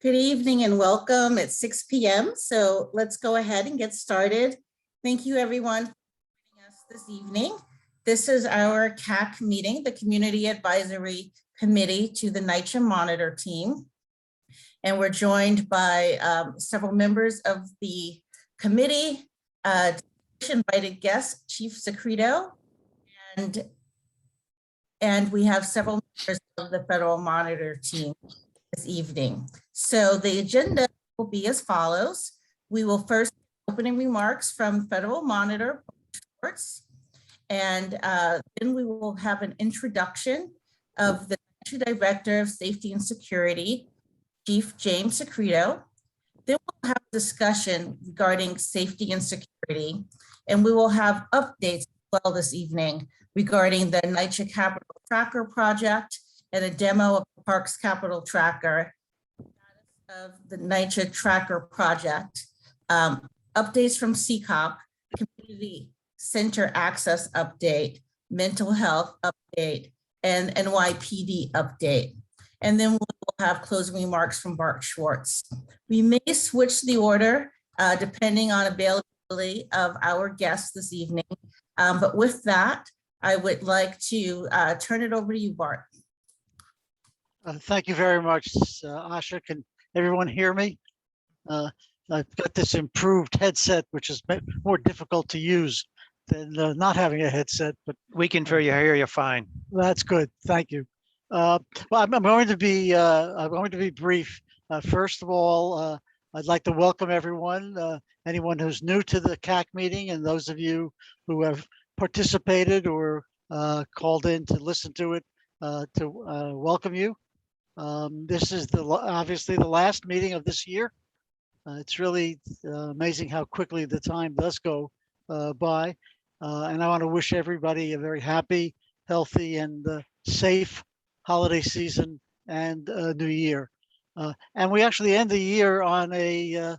Good evening and welcome at 6 p.m. So let's go ahead and get started. Thank you everyone for joining us this evening. This is our CAC meeting, the Community Advisory Committee to the NYCHA Monitor Team. And we're joined by several members of the committee, invited guest, Chief Secreto, and we have several members of the Federal Monitor Team this evening. So the agenda will be as follows. We will first opening remarks from Federal Monitor reports, and then we will have an introduction of the Director of Safety and Security, Chief James Secreto. Then we'll have a discussion regarding safety and security, and we will have updates as well this evening regarding the NYCHA Capital Tracker project and a demo of the Parks Capital Tracker, of the NYCHA Tracker project, updates from CCOP, Community Center Access Update, Mental Health Update, and NYPD Update. And then we'll have closing remarks from Bart Schwartz. We may switch the order depending on availability of our guests this evening. But with that, I would like to turn it over to you, Bart. Thank you very much, Asha. Can everyone hear me? I've got this improved headset, which is more difficult to use than not having a headset, but we can hear you fine. That's good. Thank you. Well, I'm going to be brief. First of all, I'd like to welcome everyone, anyone who's new to the CAC meeting, and those of you who have participated or called in to listen to it, to welcome you. This is obviously the last meeting of this year. It's really amazing how quickly the time does go by. And I want to wish everybody a very happy, healthy, and safe holiday season and new year. And we actually end the year on a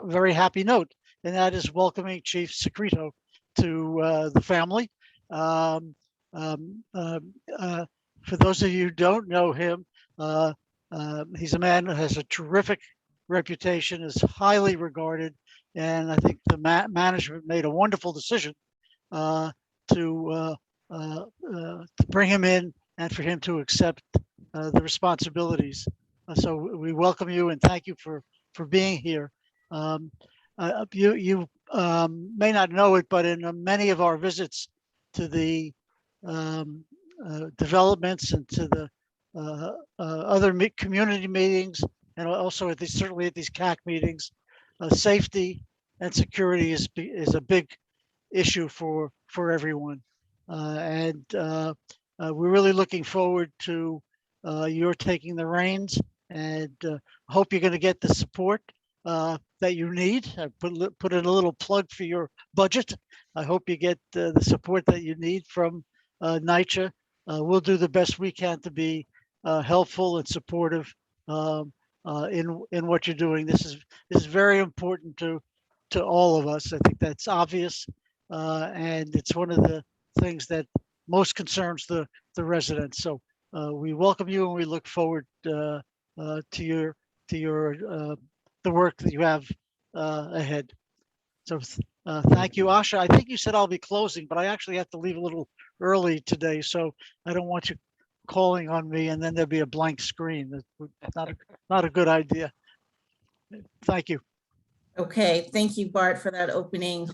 very happy note, and that is welcoming Chief Secreto to the family. For those of you who don't know him, he's a man who has a terrific reputation, is highly regarded, and I think the management made a wonderful decision to bring him in and for him to accept the responsibilities. So we welcome you and thank you for being here. You may not know it, but in many of our visits to the developments and to the other community meetings, and also certainly at these CAC meetings, safety and security is a big issue for everyone, and we're really looking forward to your taking the reins, and hope you're going to get the support that you need. I put in a little plug for your budget. I hope you get the support that you need from NYCHA. We'll do the best we can to be helpful and supportive in what you're doing. This is very important to all of us. I think that's obvious, and it's one of the things that most concerns the residents. So we welcome you, and we look forward to your the work that you have ahead. So thank you, Asha. I think you said I'll be closing, but I actually have to leave a little early today, so I don't want you calling on me and then there'll be a blank screen. That's not a good idea. Thank you. Okay, thank you, Bart, for that opening.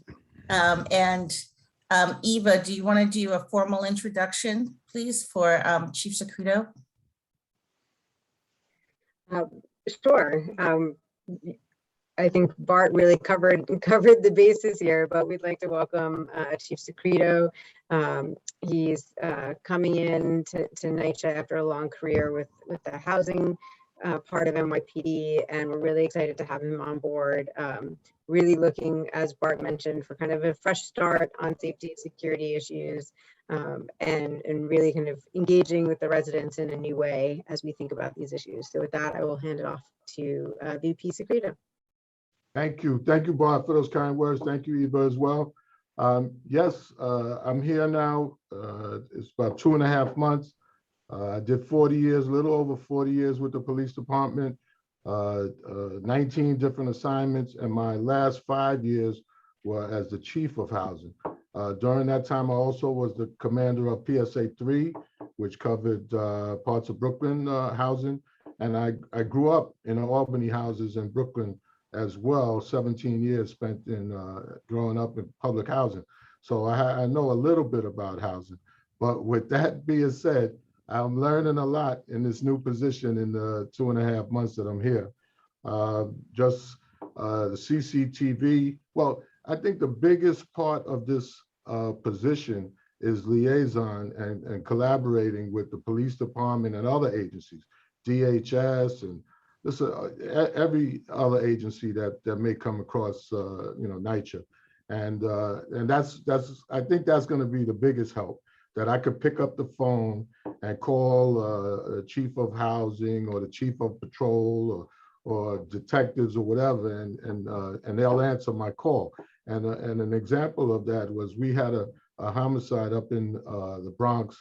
Eva, do you want to do a formal introduction, please, for Chief Secreto? Sure. I think Bart really covered the bases here, but we'd like to welcome Chief Secreto. He's coming in to NYCHA after a long career with the housing part of NYPD, and we're really excited to have him on board. Really looking, as Bart mentioned, for kind of a fresh start on safety and security issues, and really kind of engaging with the residents in a new way as we think about these issues. So with that, I will hand it off to VP Secreto. Thank you, Bart, for those kind words. Thank you, Eva, as well. Yes, I'm here now. It's about 2.5 months. I did 40 years, a little over 40 years with the police department, 19 different assignments, and my last 5 years were as the chief of housing. During that time, I also was the commander of PSA 3, which covered parts of Brooklyn housing. And I grew up in Albany houses in Brooklyn as well, 17 years spent in growing up in public housing. So I know a little bit about housing. But with that being said, I'm learning a lot in this new position in the 2.5 months that I'm here. Just the CCTV. Well, I think the biggest part of this position is liaison and collaborating with the police department and other agencies, DHS and every other agency that may come across, NYCHA. And that's I think that's going to be the biggest help, that I could pick up the phone and call a chief of housing or the chief of patrol or detectives or whatever, and they'll answer my call. And an example of that was we had a homicide up in the Bronx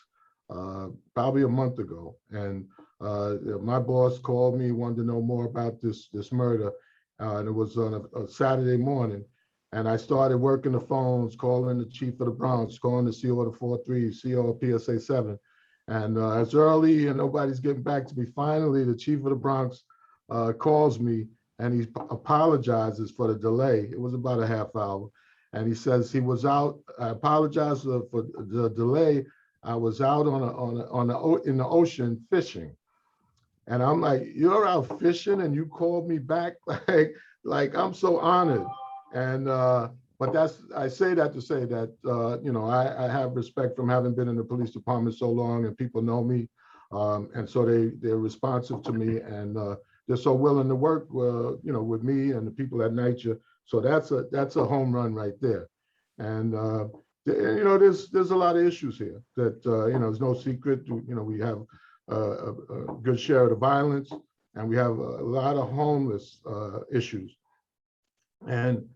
probably a month ago, and my boss called me, wanted to know more about this murder, and it was on a Saturday morning. And I started working the phones, calling the chief of the Bronx, calling the CO of the 4-3, CO of PSA 7. And it's early and nobody's getting back to me. Finally, the chief of the Bronx calls me and he apologizes for the delay. It was about a half hour. And he says he was out. I apologize for the delay. I was out in the ocean fishing. And I'm like, you're out fishing and you called me back? like I'm so honored. And but I say that to say that I have respect from having been in the police department so long, and people know me, and so they're responsive to me, and they're so willing to work with me and the people at NYCHA. So that's a home run right there. And there's a lot of issues here that there's no secret. We have a good share of the violence, and we have a lot of homeless issues. And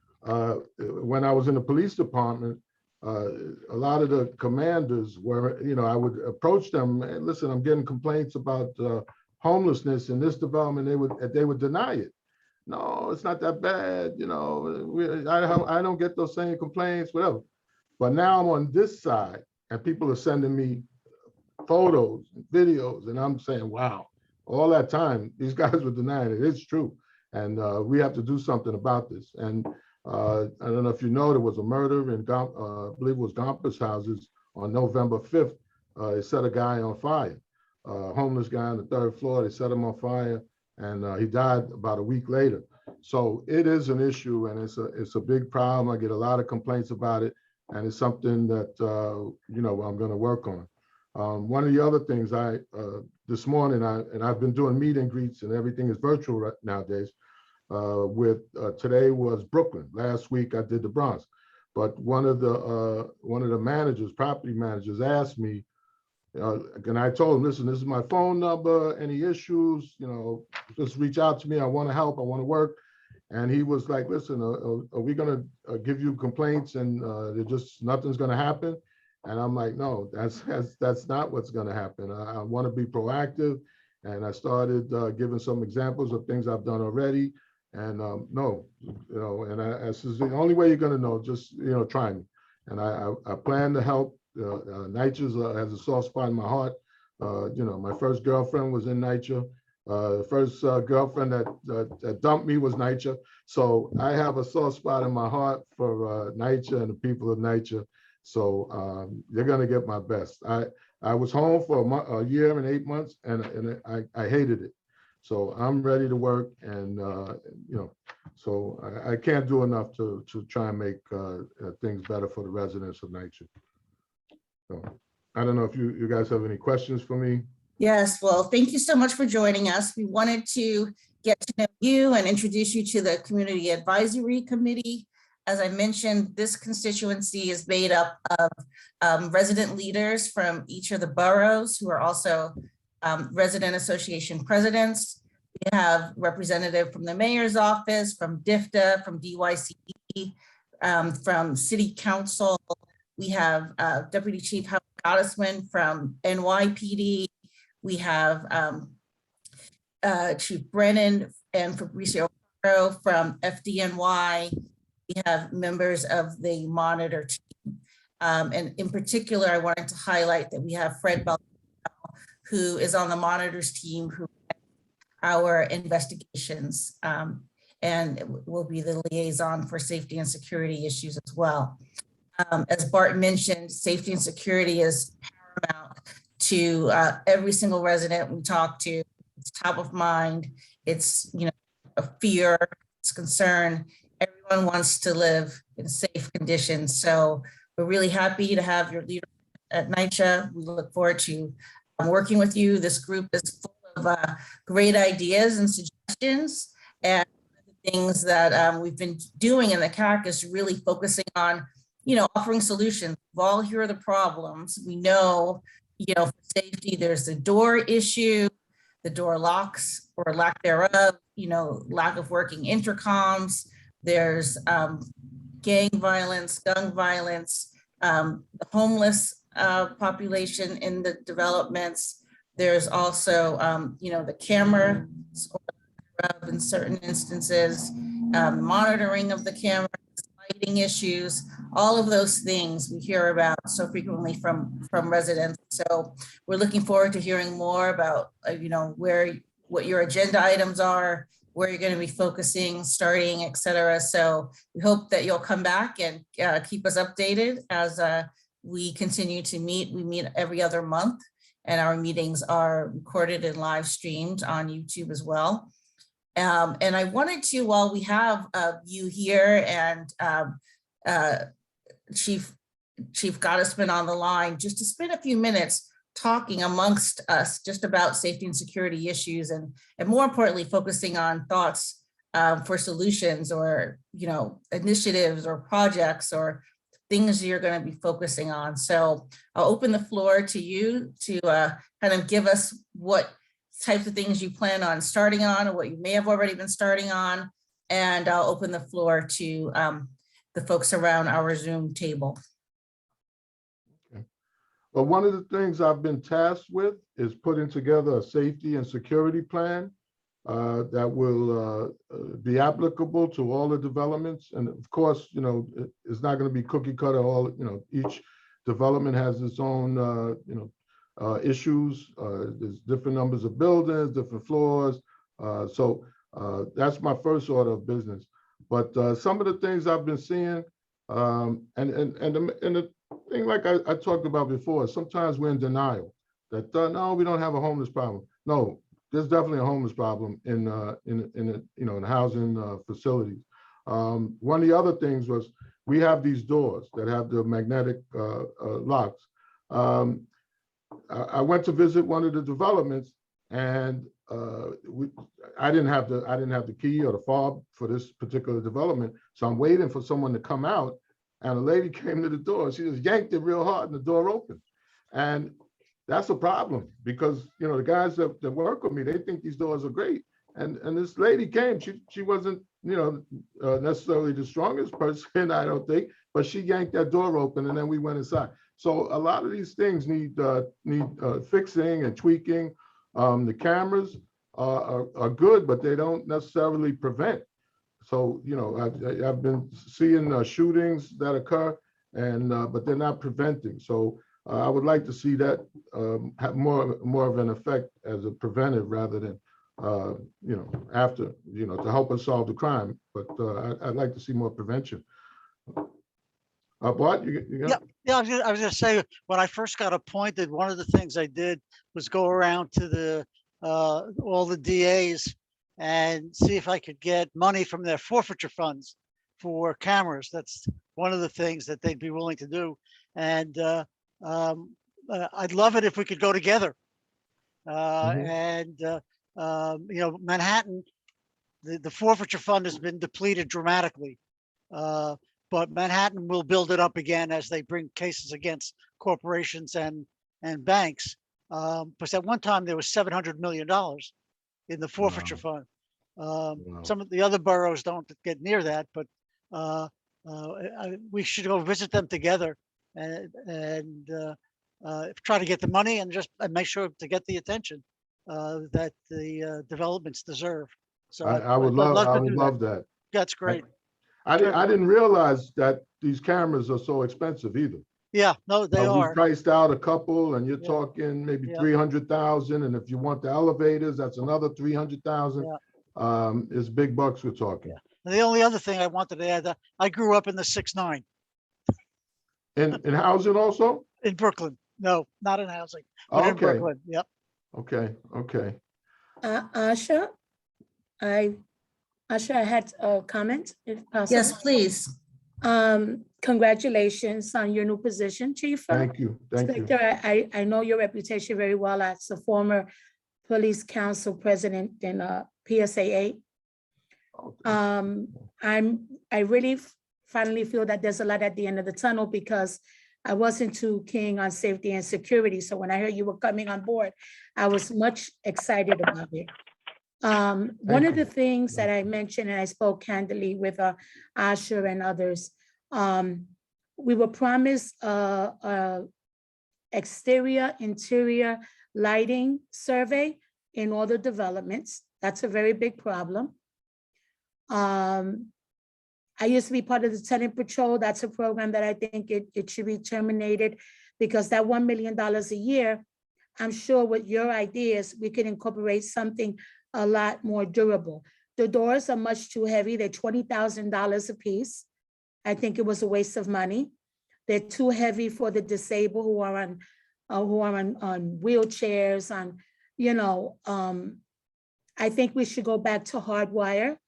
when I was in the police department, a lot of the commanders were, I would approach them and listen, I'm getting complaints about homelessness in this development. They would deny it. No, it's not that bad. I don't get those same complaints, whatever. But now I'm on this side and people are sending me photos and videos, and I'm saying, wow, all that time, these guys were denying it. It's true. And we have to do something about this. And I don't know if you know, there was a murder in, I believe it was Gompers houses on November 5th. They set a guy on fire, a homeless guy on the 3rd floor. They set him on fire, and he died about a week later. So it is an issue, and it's a big problem. I get a lot of complaints about it, and it's something that I'm going to work on. One of the other things this morning, I've been doing meet and greets, and everything is virtual nowadays. Today was Brooklyn. Last week I did the Bronx, but one of the managers, property managers, asked me, and I told him, listen, this is my phone number. Any issues, just reach out to me. I want to help. I want to work. And he was like, listen, are we going to give you complaints and nothing's going to happen? And I'm like, no, that's not what's going to happen. I want to be proactive. And I started giving some examples of things I've done already. And I said, the only way you're going to know, just, try me. And I plan to help. NYCHA has a soft spot in my heart. My first girlfriend was in NYCHA. The first girlfriend that dumped me was NYCHA. So I have a soft spot in my heart for NYCHA and the people of NYCHA. So they're going to get my best. I was home for a year and 8 months, and I hated it. So I'm ready to work, and so I can't do enough to try and make things better for the residents of NYCHA. So I don't know if you guys have any questions for me. Yes, well, thank you so much for joining us. We wanted to get to know you and introduce you to the Community Advisory Committee. As I mentioned, this constituency is made up of resident leaders from each of the boroughs who are also resident association presidents. We have representative from the mayor's office, from DFTA, from DYCE, from city council. We have Deputy Chief Howard Gottesman from NYPD. We have Chief Brennan and Fabricio from Fdny. We have members of the monitor team. And in particular, I wanted to highlight that we have Fred Bell, who is on the monitors team, who our investigations and will be the liaison for safety and security issues as well. As Bart mentioned, safety and security is paramount to every single resident we talk to. It's top of mind. It's, you know, a fear, it's concern. Everyone wants to live in safe conditions. So we're really happy to have your leader at NYCHA. We look forward to working with you. This group is full of great ideas and suggestions. And the things that we've been doing in the CAC is really focusing on, you know, offering solutions. We've all heard the problems. We know, you know, for safety, there's the door issue, the door locks or lack thereof, you know, lack of working intercoms. There's gang violence, gun violence, the homeless population in the developments. There's also, you know, the camera in certain instances, monitoring of the cameras, lighting issues, all of those things we hear about so frequently from residents. So we're looking forward to hearing more about, you know, what your agenda items are, where you're going to be focusing, starting, et cetera. So we hope that you'll come back and keep us updated as we continue to meet. We meet every other month, and our meetings are recorded and live streamed on YouTube as well. And I wanted to, while we have you here and Chief Gottesman on the line, just to spend a few minutes talking amongst us just about safety and security issues, and more importantly, focusing on thoughts for solutions, or, you know, initiatives or projects or things you're going to be focusing on. So I'll open the floor to you to kind of give us what types of things you plan on starting on, or what you may have already been starting on. And I'll open the floor to the folks around our Zoom table. Okay. Well, one of the things I've been tasked with is putting together a safety and security plan that will be applicable to all the developments. And of course, you know, it's not going to be cookie cutter. All, you know, each development has its own, you know, issues. There's different numbers of buildings, different floors. So that's my first order of business. But some of the things I've been seeing, and the thing like I talked about before, sometimes we're in denial that no, we don't have a homeless problem. No, there's definitely a homeless problem in you know, in housing facilities. One of the other things was we have these doors that have the magnetic locks. I went to visit one of the developments, and I didn't have the key or the fob for this particular development, so I'm waiting for someone to come out, and a lady came to the door. She just yanked it real hard, and the door opened. And that's a problem, because, you know, the guys that work with me, they think these doors are great. And this lady came. She wasn't, you know, necessarily the strongest person, I don't think, but she yanked that door open, and then we went inside. So a lot of these things need fixing and tweaking. The cameras are good, but they don't necessarily prevent. So, you know, I've been seeing shootings that occur, and but they're not preventing. So I would like to see that have more of an effect as a preventive rather than you know, after, you know, to help us solve the crime. But I'd like to see more prevention. Bart, Yeah, I was gonna say, when I first got appointed, one of the things I did was go around to the all the DAs and see if I could get money from their forfeiture funds for cameras. That's one of the things that they'd be willing to do. And I'd love it if we could go together. And you know, Manhattan, the forfeiture fund has been depleted dramatically. But Manhattan will build it up again as they bring cases against corporations and banks. Because at one time there was $700 million in the forfeiture fund. Some of the other boroughs don't get near that, but we should go visit them together and try to get the money and just make sure to get the attention that the developments deserve. So I would I'd love, I to would do love that. That's great. I didn't realize that these cameras are so expensive either. Yeah, no, they We are. priced out a couple and you're Yeah. talking maybe Yeah. 300,000. And if you want the elevators, that's another 300,000. Yeah. It's big bucks we're talking. Yeah. And the only other thing I wanted to add, I grew up in the 6-9 In housing also? in Brooklyn. No, not in housing, but Oh, in okay. Brooklyn. Yep. Okay. Asha, I had a comment, if possible. Yes, please. Congratulations on your new position, Chief. Thank you. Inspector, I know your reputation very well as a former police council president in PSAA. I really finally feel that there's a light at the end of the tunnel because I wasn't too keen on safety and security. So when I heard you were coming on board, I was much excited about it. One of the things that I mentioned, and I spoke candidly with Asher and others, we were promised exterior, interior lighting survey in all the developments. That's a very big problem. I used to be part of the tenant patrol. That's a program that I think it should be terminated because that $1 million a year, I'm sure with your ideas, we could incorporate something a lot more durable. The doors are much too heavy. They're $20,000 a piece. I think it was a waste of money. They're too heavy for the disabled who are on wheelchairs, I think we should go back to hardwire.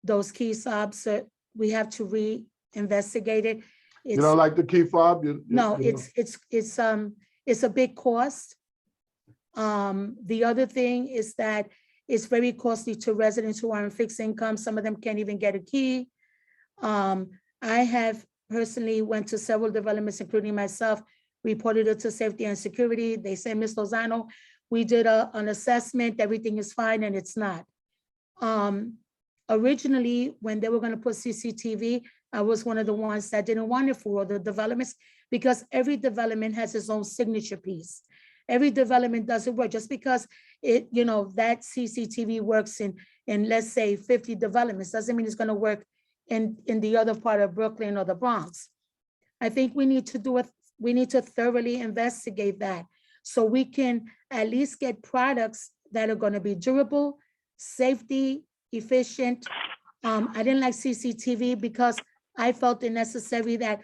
Those key fobs, we have to re-investigate it. You don't like the key fob? No, it's a big cost. The other thing is that it's very costly to residents who are on fixed income. Some of them can't even get a key. I have personally went to several developments, including myself, reported it to safety and security. They said, Ms. Lozano, we did an assessment, everything is fine, and it's not. Originally, when they were going to put CCTV, I was one of the ones that didn't want it for all the developments because every development has its own signature piece. Every development doesn't work just because that CCTV works in let's say 50 developments doesn't mean it's going to work in the other part of Brooklyn or the Bronx. I think we need to do it. We need to thoroughly investigate that so we can at least get products that are going to be durable, safety, efficient. I didn't like CCTV because I felt it necessary that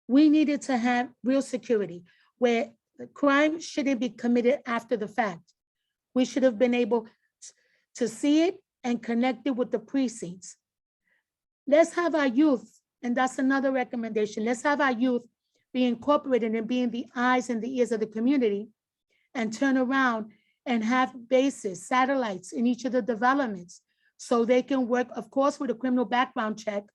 we needed to have real security where the crime shouldn't be committed after the fact. We should have been able to see it and connect it with the precincts. Let's have our youth, and that's another recommendation. Let's have our youth be incorporated and being the eyes and the ears of the community and turn around and have bases, satellites in each of the developments so they can work, of course, with a criminal background check,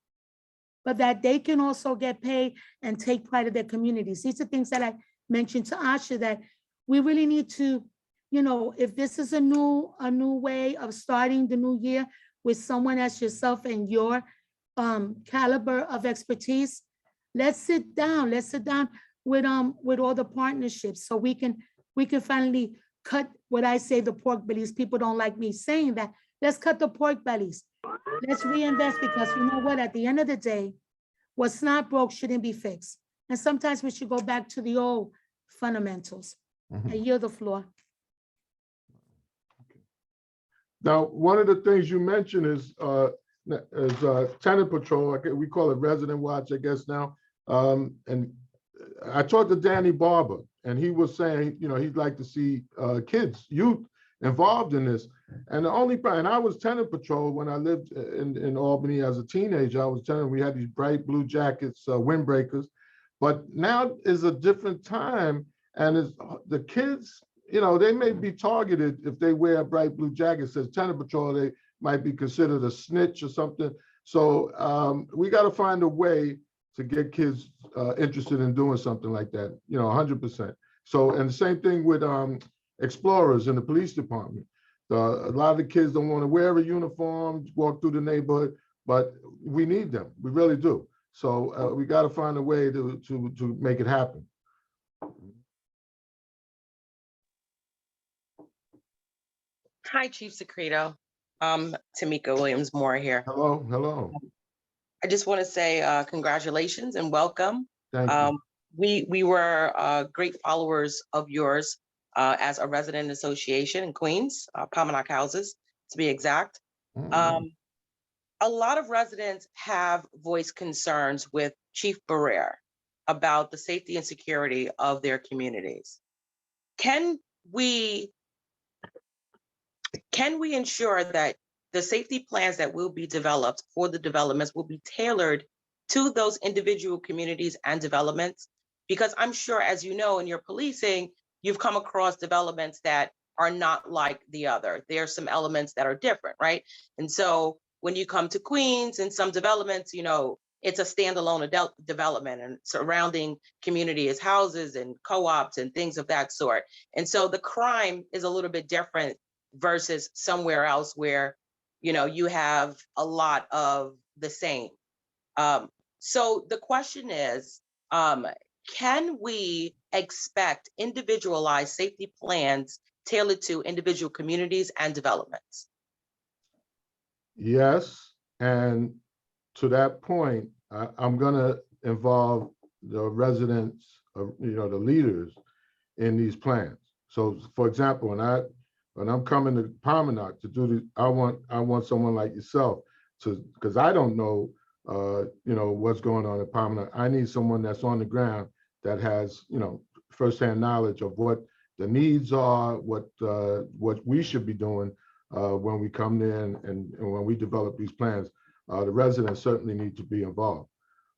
but that they can also get paid and take pride of their communities. These are things that I mentioned to Asha that we really need to, if this is a new way of starting the new year with someone as yourself and your caliber of expertise, let's sit down with all the partnerships so we can finally cut what I say the pork bellies. People don't like me saying that. Let's cut the pork bellies. Let's reinvest because you know what? At the end of the day, what's not broke shouldn't be fixed. And sometimes we should go back to the old fundamentals. I yield the floor. Now, one of the things you mentioned is tenant patrol. We call it resident watch, I guess now. And I talked to Danny Barber, and he was saying, he'd like to see kids, youth involved in this. And the only problem, and I was tenant patrol when I lived in Albany as a teenager. I was telling we had these bright blue jackets, windbreakers, but now is a different time. And the kids, they may be targeted if they wear a bright blue jacket, says tenant patrol, they might be considered a snitch or something. So we got to find a way to get kids interested in doing something like that, 100%. So, and the same thing with explorers in the police department. A lot of the kids don't want to wear a uniform, walk through the neighborhood, but we need them. We really do. So we got to find a way to make it happen. Hi, Chief Secreto. Tamika Williams-Moore here. Hello, hello. I just want to say congratulations and welcome. Thank you. We were great followers of yours as a resident association in Queens, Palmanock Houses, to be exact. A lot of residents have voiced concerns with Chief Barrere about the safety and security of their communities. Can we ensure that the safety plans that will be developed for the developments will be tailored to those individual communities and developments? Because I'm sure, as you know, in your policing, you've come across developments that are not like the other. There are some elements that are different, right? And so when you come to Queens and some developments, you know, it's a standalone development, and surrounding community is houses and co-ops and things of that sort. And so the crime is a little bit different versus somewhere else where, you know, you have a lot of the same. So the question is, can we expect individualized safety plans tailored to individual communities and developments? Yes, and to that point, I'm gonna involve the residents, you know, the leaders in these plans. So, for example, when I'm coming to Palmanock to do the, I want someone like yourself to, because I don't know, you know, what's going on in Palmanock. I need someone that's on the ground that has, you know, firsthand knowledge of what the needs are, what we should be doing when we come there and when we develop these plans. The residents certainly need to be involved.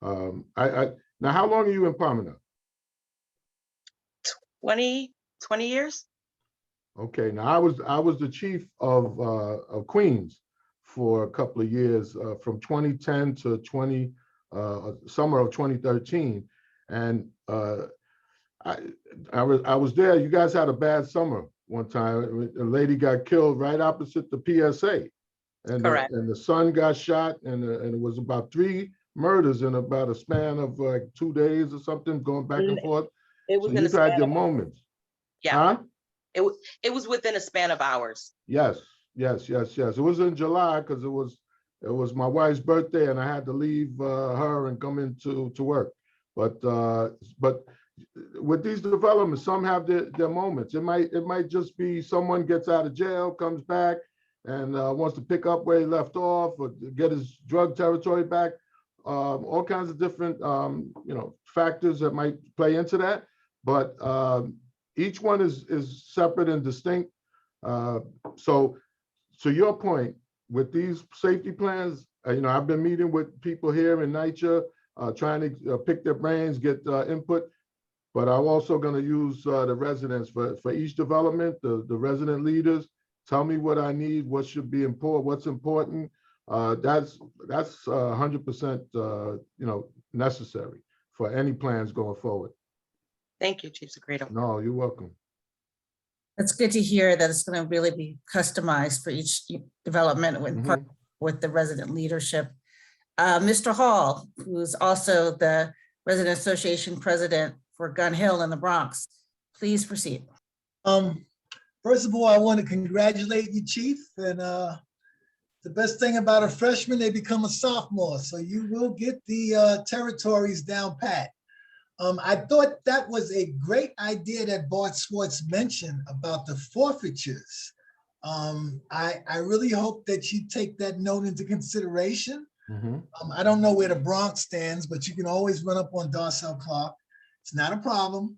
Now, how long are you in Palmanock? 20 years. Okay, now I was the chief of Queens for a couple of years, from 2010 to summer of 2013, and I was there. You guys had a bad summer one time. A lady got killed right opposite the PSA, and the son got shot, and it was about 3 murders in about a span of like 2 days or something, going back and forth. It was So you've had your moments. Yeah. Huh? It was within a span of hours. Yes. It was in July because it was my wife's birthday, and I had to leave her and come into work. But with these developments, some have their moments. It might just be someone gets out of jail, comes back, and wants to pick up where he left off, or get his drug territory back. All kinds of different you know, factors that might play into that. But each one is separate and distinct. So to your point, with these safety plans, you know, I've been meeting with people here in NYCHA, trying to pick their brains, get input. But I'm also going to use the residents for each development, the resident leaders. Tell me what I need, what should be important, what's important. That's 100% you know, necessary for any plans going forward. Thank you, Chief Secreto. No, you're welcome. It's good to hear that it's going to really be customized for each development with the resident leadership. Mr. Hall, who's also the Resident Association President for Gun Hill in the Bronx, please proceed. First of all, I want to congratulate you, Chief. And the best thing about a freshman, they become a sophomore. So you will get the territories down pat. I thought that was a great idea that Bart Swartz mentioned about the forfeitures. I really hope that you take that note into consideration. I don't know where the Bronx stands, but you can always run up on Darcel Clark. It's not a problem.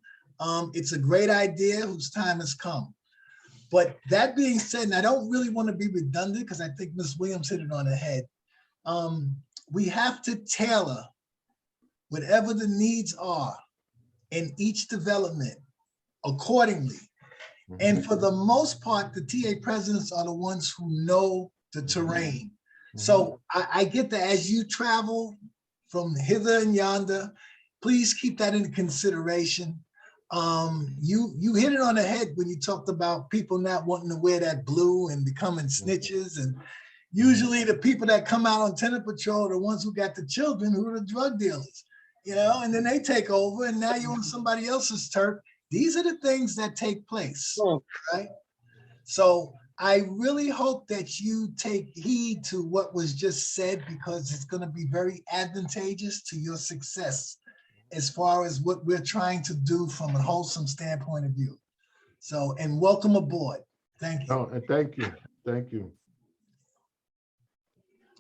It's a great idea whose time has come. But that being said, and I don't really want to be redundant because I think Ms. Williams hit it on the head. We have to tailor whatever the needs are in each development accordingly. And for the most part, the TA presidents are the ones who know the terrain. So I get that as you travel from hither and yonder, please keep that into consideration. You hit it on the head when you talked about people not wanting to wear that blue and becoming snitches. And usually the people that come out on tenant patrol are the ones who got the children who are the drug dealers, you know, and then they take over and now you're on somebody else's turf. These are the things that take place, right? So I really hope that you take heed to what was just said, because it's going to be very advantageous to your success as far as what we're trying to do from a wholesome standpoint of view. So, and welcome aboard. Thank you. Oh, and thank you, thank you.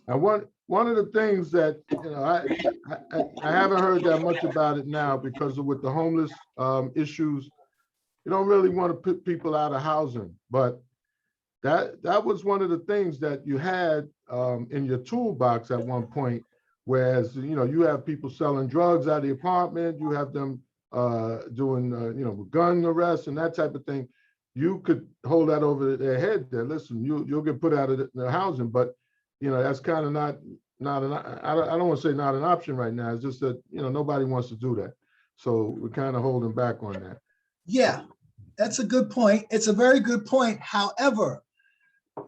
And one of the things that, you know, I haven't heard that much about it now, because of with the homeless issues, you don't really want to put people out of housing, but that was one of the things that you had in your toolbox at one point. Whereas, you know, you have people selling drugs out of the apartment, you have them doing, you know, gun arrests and that type of thing. You could hold that over their head there. Listen, you'll get put out of the housing, but you know, that's kind of not an, I don't want to say not an option right now. It's just that, you know, nobody wants to do that. So we're kind of holding back on that. Yeah, that's a good point. It's a very good point. However,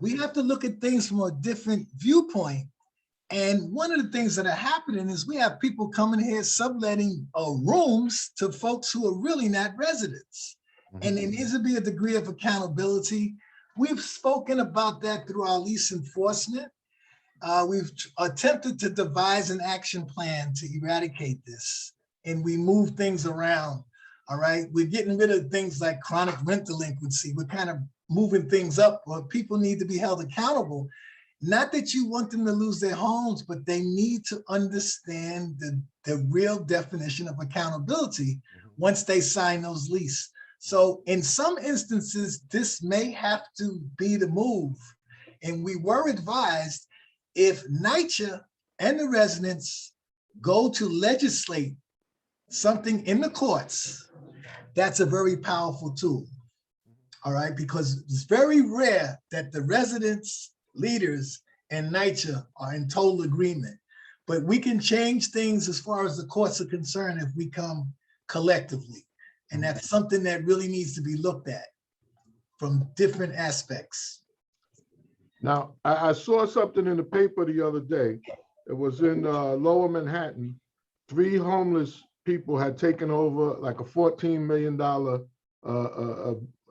we have to look at things from a different viewpoint. And one of the things that are happening is we have people coming here subletting rooms to folks who are really not residents. And there needs to be a degree of accountability. We've spoken about that through our lease enforcement. We've attempted to devise an action plan to eradicate this, and we move things around. All right, we're getting rid of things like chronic rent delinquency. We're kind of moving things up, but people need to be held accountable. Not that you want them to lose their homes, but they need to understand the real definition of accountability once they sign those leases. So in some instances, this may have to be the move. And we were advised, if NYCHA and the residents go to legislate something in the courts, that's a very powerful tool. All right, because it's very rare that the residents, leaders, and NYCHA are in total agreement. But we can change things as far as the courts are concerned if we come collectively. And that's something that really needs to be looked at from different aspects. Now, I saw something in the paper the other day. It was in Lower Manhattan. 3 homeless people had taken over like a $14 million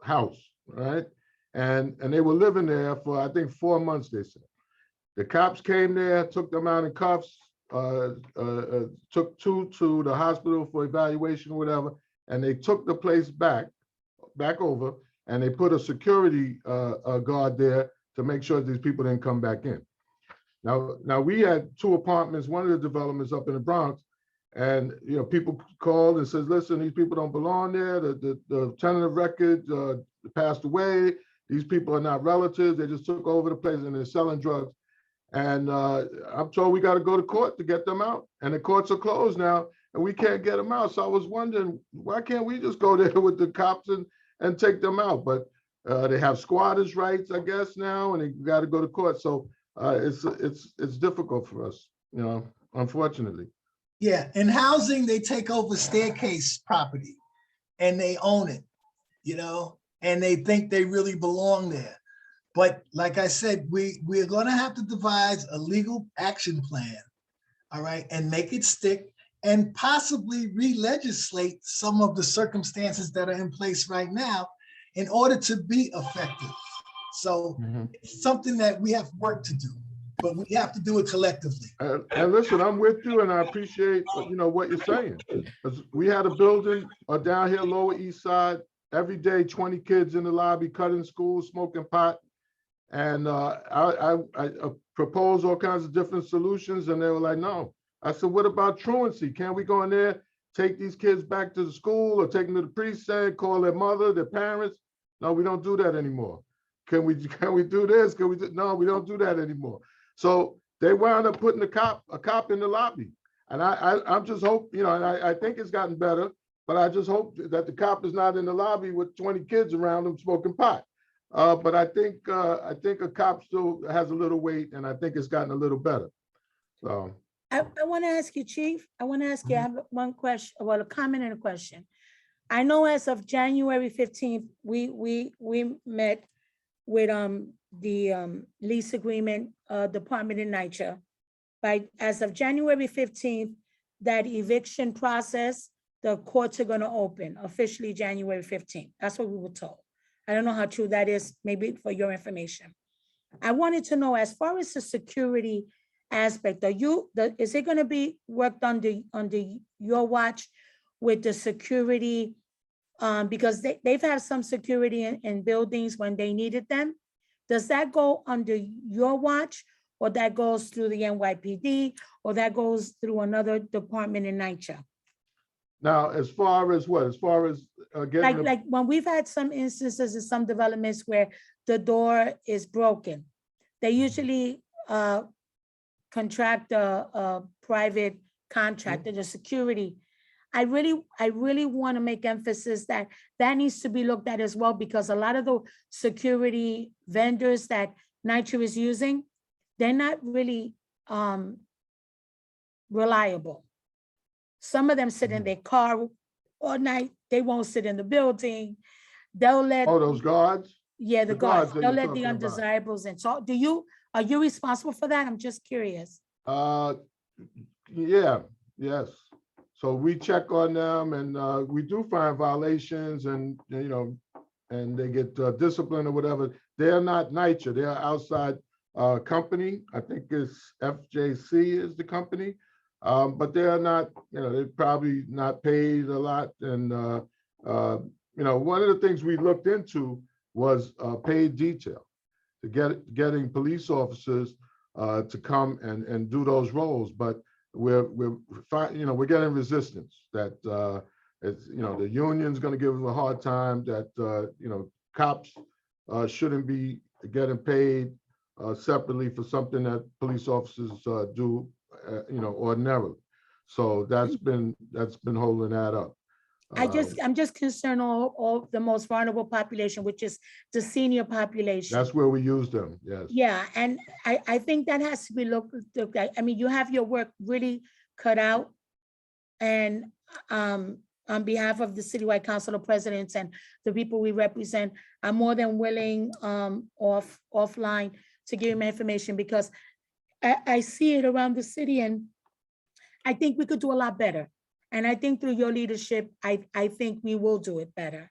house, right? And they were living there for, I think, 4 months, they said. The cops came there, took them out in cuffs, took 2 to the hospital for evaluation or whatever, and they took the place back over, and they put a security guard there to make sure these people didn't come back in. Now we had 2 apartments, one of the developments up in the Bronx, and you know, people called and says, listen, these people don't belong there. The tenant of record passed away. These people are not relatives. They just took over the place and they're selling drugs. And I'm told we got to go to court to get them out. And the courts are closed now and we can't get them out. So I was wondering, why can't we just go there with the cops and take them out? But they have squatters' rights, I guess, now, and they got to go to court. So it's difficult for us, you know, unfortunately. Yeah, in housing, they take over staircase property and they own it, you know, and they think they really belong there. But like I said, we're going to have to devise a legal action plan, all right, and make it stick and possibly re-legislate some of the circumstances that are in place right now in order to be effective. So it's something that we have work to do, but we have to do it collectively. And listen, I'm with you, and I appreciate, you know, what you're saying. We had a building down here, Lower East Side, every day, 20 kids in the lobby, cutting school, smoking pot. And I proposed all kinds of different solutions, and they were like, no. I said, what about truancy? Can't we go in there, take these kids back to the school or take them to the precinct, call their mother, their parents? No, we don't do that anymore. Can we do this? Can we do? No, we don't do that anymore. So they wound up putting a cop in the lobby. And I'm just hope, you know, and I think it's gotten better, but I just hope that the cop is not in the lobby with 20 kids around them smoking pot. But I think a cop still has a little weight, and I think it's gotten a little better. So I want to ask you, Chief, I want to ask you, I have one question, well, a comment and a question. I know as of January 15th, we met with the lease agreement department in NYCHA. As of January 15th, that eviction process, the courts are going to open officially January 15th. That's what we were told. I don't know how true that is, maybe for your information. I wanted to know, as far as the security aspect, is it going to be worked under your watch with the security? Because they've had some security in buildings when they needed them. Does that go under your watch, or that goes through the NYPD, or that goes through another department in NYCHA? Now, as far as what? As far as getting Like when we've had some instances in some developments where the door is broken, they usually contract a private contractor, the security. I really want to make emphasis that needs to be looked at as well, because a lot of the security vendors that NYCHA is using, they're not really reliable. Some of them sit in their car all night. They won't sit in the building. They'll let, oh, those guards? yeah, the the guards, guards that they'll you're let the talking about. undesirables in. So are you responsible for that? I'm just curious. Yeah, yes. So we check on them, and we do find violations, and and they get disciplined or whatever. They're not NYCHA, they're outside company. I think it's FJC is the company, but they're not. They're probably not paid a lot. And one of the things we looked into was paid detail, to getting police officers to come and do those roles, but we're getting resistance that it's the union's going to give them a hard time, that cops shouldn't be getting paid separately for something that police officers do ordinarily. So that's been holding that up. I'm just concerned all the most vulnerable population, which is the senior population. That's where we use them. Yes. Yeah, and I think that has to be looked at. I mean, you have your work really cut out. And on behalf of the Citywide Council of Presidents and the people we represent, I'm more than willing offline to give you my information, because I see it around the city, and I think we could do a lot better. And I think through your leadership, I think we will do it better.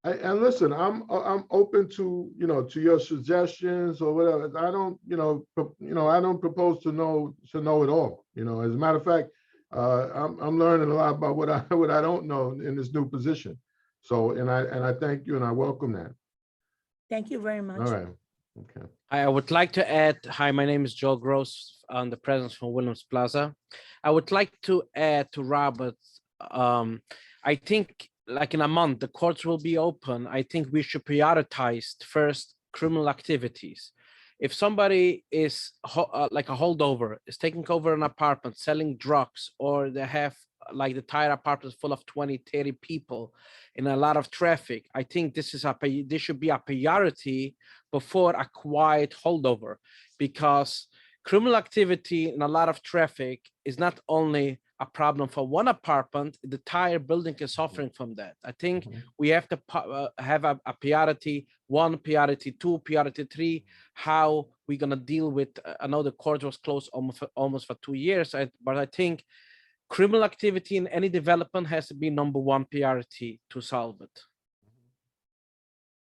And listen, I'm open to to your suggestions or whatever. I don't I don't propose to know it all. As a matter of fact, I'm learning a lot about what I don't know in this new position. So and I thank you, and I welcome that. Thank you very much. All right. Okay. I would like to add, hi, my name is Joe Gross. I'm the president from Williams Plaza. I would like to add to Robert, I think like in a month, the courts will be open. I think we should prioritize first criminal activities. If somebody is like a holdover, is taking over an apartment, selling drugs, or they have like the entire apartment full of 20, 30 people in a lot of traffic, I think this should be a priority before a quiet holdover, because criminal activity in a lot of traffic is not only a problem for one apartment, the entire building is suffering from that. I think we have to have a priority 1, priority 2, priority 3, how we're gonna deal with, I know the court was closed almost for 2 years, but I think criminal activity in any development has to be #1 priority to solve it.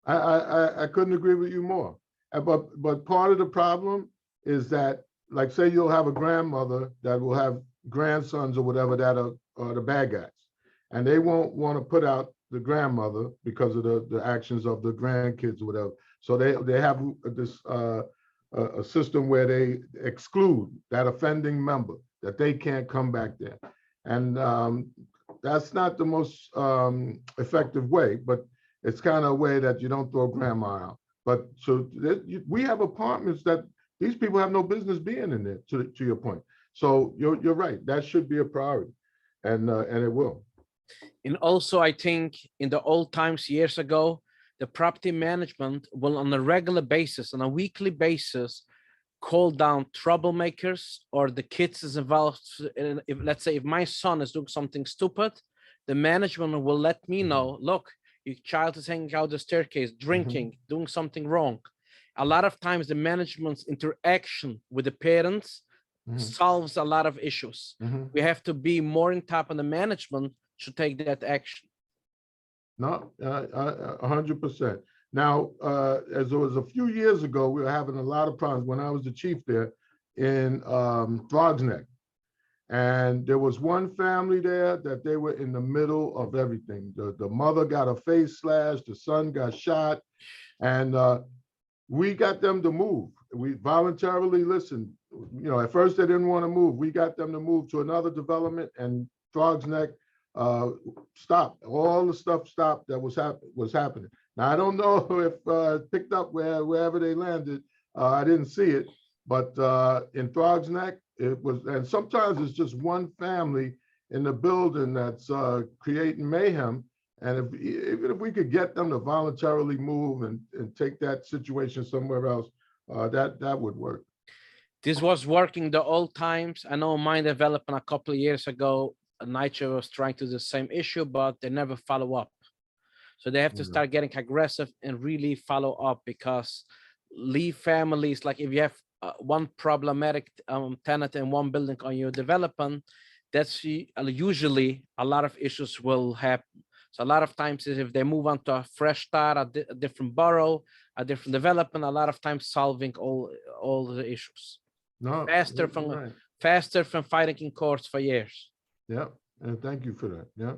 I couldn't agree with you more. But part of the problem is that, like, say you'll have a grandmother that will have grandsons or whatever that are the bad guys, and they won't want to put out the grandmother because of the actions of the grandkids or whatever. So they have this a system where they exclude that offending member, that they can't come back there. And that's not the most effective way, but it's kind of a way that you don't throw grandma out. But so we have apartments that these people have no business being in there, to your point. So you're right, that should be a priority, and it will. And also, I think in the old times, years ago, the property management will on a regular basis, on a weekly basis, call down troublemakers or the kids is involved. If, let's say, if my son is doing something stupid, the management will let me know, look, your child is hanging out the staircase, drinking, doing something wrong. A lot of times the management's interaction with the parents solves a lot of issues. We have to be more in top of the management to take that action. No, 100%. Now, as it was a few years ago, we were having a lot of problems when I was the chief there in Throgs Neck. And there was one family there that they were in the middle of everything. The mother got her face slashed, the son got shot, and we got them to move. We voluntarily listened. You know, at first they didn't want to move. We got them to move to another development, and Throgs Neck stopped. All the stuff stopped that was happening. Now, I don't know if it picked up wherever they landed. I didn't see it, but in Throgs Neck, it was, and sometimes it's just one family in the building that's creating mayhem. And even if we could get them to voluntarily move and take that situation somewhere else, that would work. This was working the old times. I know mine development a couple of years ago. NYCHA was trying to do the same issue, but they never follow up. So they have to start getting aggressive and really follow up, because leave families, like if you have one problematic tenant in one building on your development, that's usually a lot of issues will happen. So a lot of times if they move on to a fresh start, a different borough, a different development, a lot of times solving all the issues. No, Faster from fighting in courts for years. Yeah, and thank you for that. Yeah.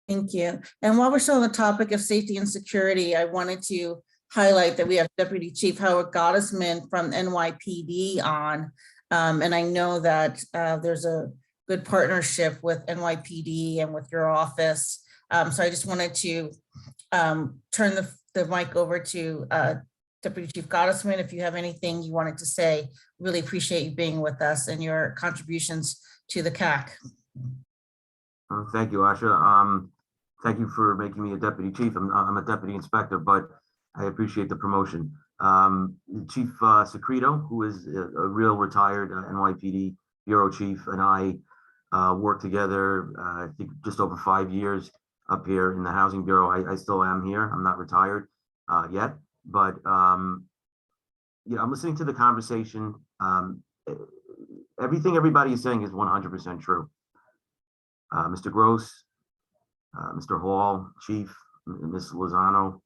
Thank you. And while we're still on the topic of safety and security, I wanted to highlight that we have Deputy Chief Howard Gottesman from NYPD on. And I know that there's a good partnership with NYPD and with your office. So I just wanted to turn the mic over to Deputy Chief Gottesman. If you have anything you wanted to say, really appreciate you being with us and your contributions to the CAC. Thank you, Asha. Thank you for making me a deputy chief. I'm a deputy inspector, but I appreciate the promotion. Chief Secreto, who is a real retired NYPD bureau chief, and I worked together, I think just over 5 years up here in the housing bureau. I still am here. I'm not retired yet, but yeah, I'm listening to the conversation. Everything everybody is saying is 100% true. Mr. Gross, Mr. Hall, Chief, Ms. Lozano.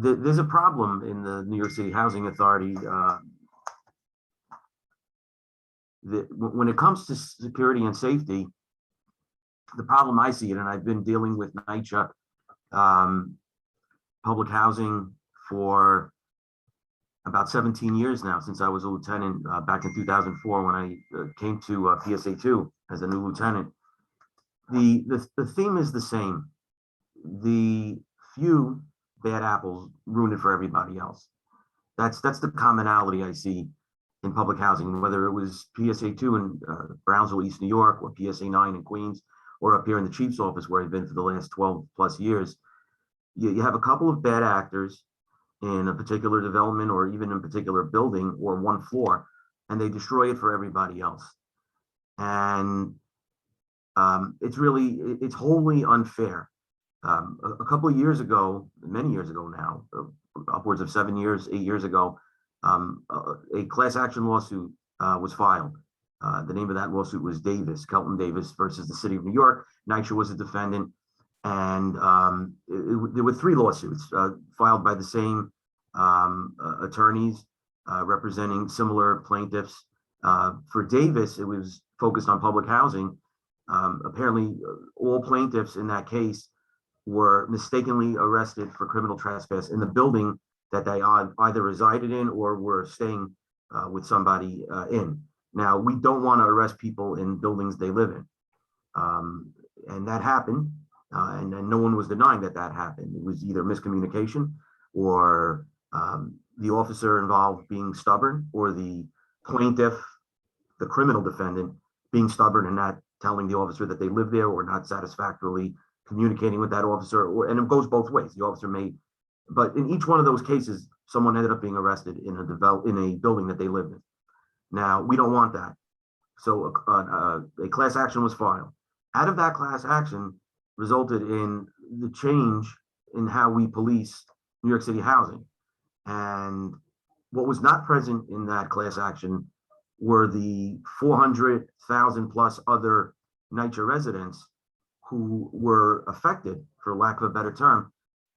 There's a problem in the New York City Housing Authority. When it comes to security and safety, the problem I see it, and I've been dealing with NYCHA public housing for about 17 years now, since I was a lieutenant back in 2004 when I came to PSA 2 as a new lieutenant. The theme is the same. The few bad apples ruin it for everybody else. That's the commonality I see in public housing, whether it was PSA 2 in Brownsville, East New York, or PSA 9 in Queens, or up here in the chief's office where I've been for the last 12 plus years. You have a couple of bad actors in a particular development or even in a particular building or one floor, and they destroy it for everybody else. And it's wholly unfair. A couple of years ago, many years ago now, upwards of 7 years, 8 years ago, a class action lawsuit was filed. The name of that lawsuit was Kelton Davis versus the City of New York. NYCHA was a defendant, and there were 3 lawsuits filed by the same attorneys representing similar plaintiffs. For Davis, it was focused on public housing. Apparently, all plaintiffs in that case were mistakenly arrested for criminal trespass in the building that they either resided in or were staying with somebody in. Now, we don't want to arrest people in buildings they live in. And that happened, and no one was denying that happened. It was either miscommunication or the officer involved being stubborn, or the plaintiff, the criminal defendant, being stubborn and not telling the officer that they live there, or not satisfactorily communicating with that officer, and it goes both ways. The officer may, but in each one of those cases, someone ended up being arrested in a building that they lived in. Now, we don't want that. So a class action was filed. Out of that class action resulted in the change in how we police New York City housing. And what was not present in that class action were the 400,000 plus other NYCHA residents who were affected, for lack of a better term,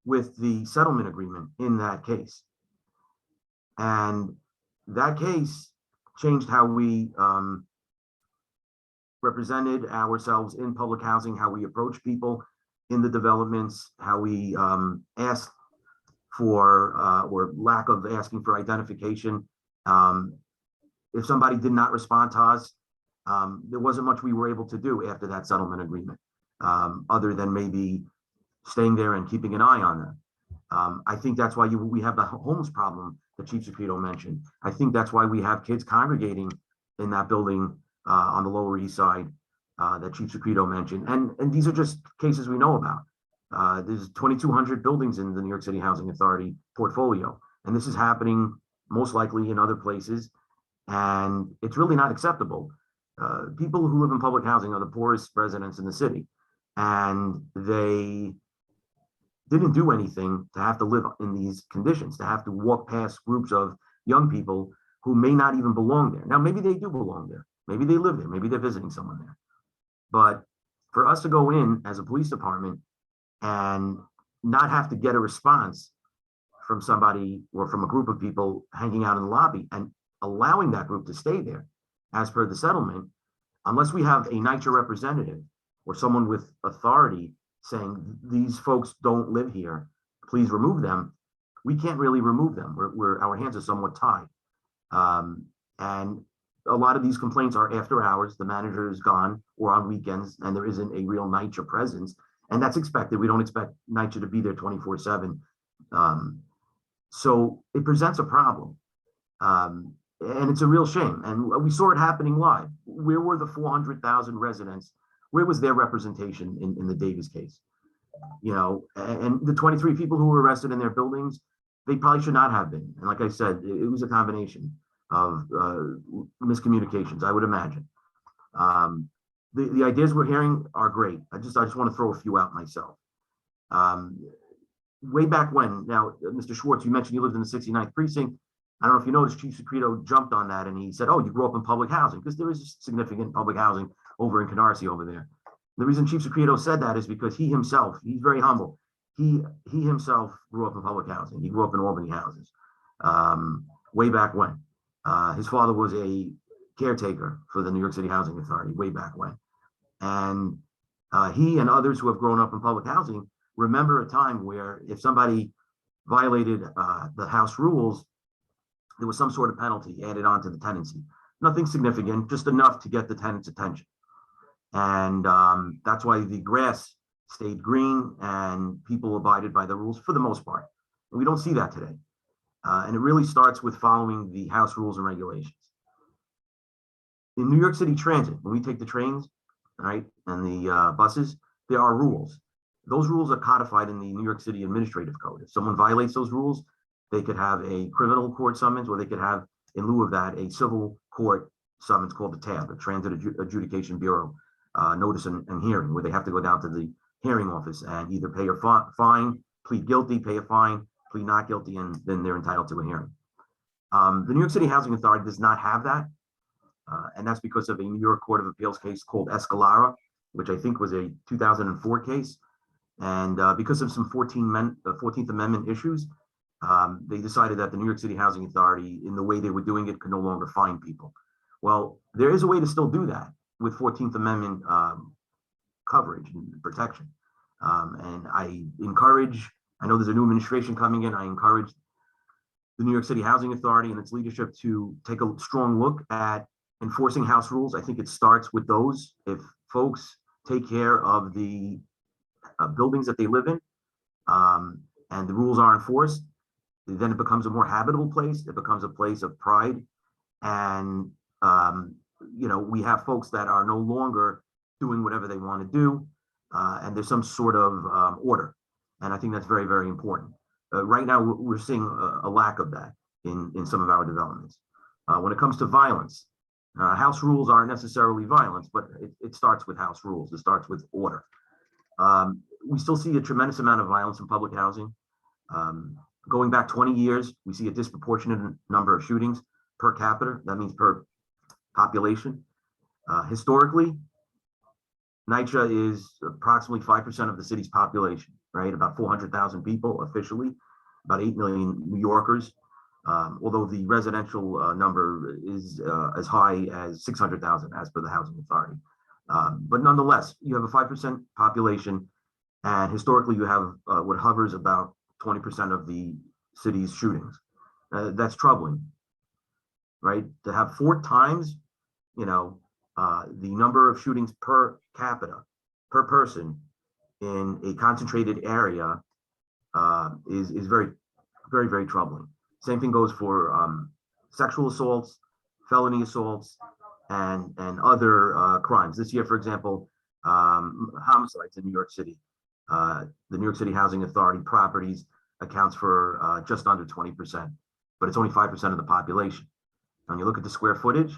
with the settlement agreement in that case. And that case changed how we represented ourselves in public housing, how we approach people in the developments, how we asked for or lack of asking for identification. If somebody did not respond to us, there wasn't much we were able to do after that settlement agreement, other than maybe staying there and keeping an eye on them. I think that's why we have the homeless problem that Chief Secreto mentioned. I think that's why we have kids congregating in that building on the Lower East Side that Chief Secreto mentioned. And these are just cases we know about. There's 2,200 buildings in the New York City Housing Authority portfolio, and this is happening most likely in other places, and it's really not acceptable. People who live in public housing are the poorest residents in the city, and they didn't do anything to have to live in these conditions, to have to walk past groups of young people who may not even belong there. Now, maybe they do belong there. Maybe they live there. Maybe they're visiting someone there. But for us to go in as a police department and not have to get a response from somebody or from a group of people hanging out in the lobby and allowing that group to stay there as per the settlement, unless we have a NYCHA representative or someone with authority saying these folks don't live here, please remove them, we can't really remove them. Our hands are somewhat tied. And a lot of these complaints are after hours, the manager is gone, or on weekends, and there isn't a real NYCHA presence. And that's expected. We don't expect NYCHA to be there 24/7. So it presents a problem. And it's a real shame. And we saw it happening live. Where were the 400,000 residents? Where was their representation in the Davis case? You know, and the 23 people who were arrested in their buildings, they probably should not have been. And like I said, it was a combination of miscommunications, I would imagine. The ideas we're hearing are great. I just want to throw a few out myself. Way back when, now, Mr. Schwartz, you mentioned you lived in the 69th precinct. I don't know if you noticed, Chief Secreto jumped on that and he said, oh, you grew up in public housing, because there is significant public housing over in Canarsie over there. The reason Chief Secreto said that is because he himself, he's very humble. He himself grew up in public housing. He grew up in Albany houses way back when. His father was a caretaker for the New York City Housing Authority way back when. And he and others who have grown up in public housing remember a time where if somebody violated the house rules, there was some sort of penalty added on to the tenancy. Nothing significant, just enough to get the tenant's attention. And that's why the grass stayed green and people abided by the rules for the most part. And we don't see that today. And it really starts with following the house rules and regulations. In New York City Transit, when we take the trains, right, and the buses, there are rules. Those rules are codified in the New York City Administrative Code. If someone violates those rules, they could have a criminal court summons, or they could have, in lieu of that, a civil court summons called the TAB, the Transit Adjudication Bureau, notice and hearing, where they have to go down to the hearing office and either pay a fine, plead guilty, pay a fine, plead not guilty, and then they're entitled to a hearing. The New York City Housing Authority does not have that, and that's because of a New York Court of Appeals case called Escalara, which I think was a 2004 case. And because of some 14th Amendment issues, they decided that the New York City Housing Authority, in the way they were doing it, could no longer fine people. Well, there is a way to still do that with 14th Amendment coverage and protection. And I know there's a new administration coming in, I encourage the New York City Housing Authority and its leadership to take a strong look at enforcing house rules. I think it starts with those. If folks take care of the buildings that they live in, and the rules are enforced, then it becomes a more habitable place. It becomes a place of pride. And, you know, we have folks that are no longer doing whatever they want to do. And there's some sort of order. And I think that's very, very important. Right now, we're seeing a lack of that in some of our developments. When it comes to violence, house rules aren't necessarily violence, but it starts with house rules. It starts with order. We still see a tremendous amount of violence in public housing. Going back 20 years, we see a disproportionate number of shootings per capita. That means per population. Historically, NYCHA is approximately 5% of the city's population. right? About 400,000 people officially, about 8 million New Yorkers. Although the residential number is as high as 600,000 as per the Housing Authority. But nonetheless, you have a 5% population, and historically you have what hovers about 20% of the city's shootings. That's troubling, right? To have 4 times, the number of shootings per capita, per person in a concentrated area is very, very, very troubling. Same thing goes for sexual assaults, felony assaults, and other crimes. This year, for example, homicides in New York City. The New York City Housing Authority properties accounts for just under 20%, but it's only 5% of the population. When you look at the square footage,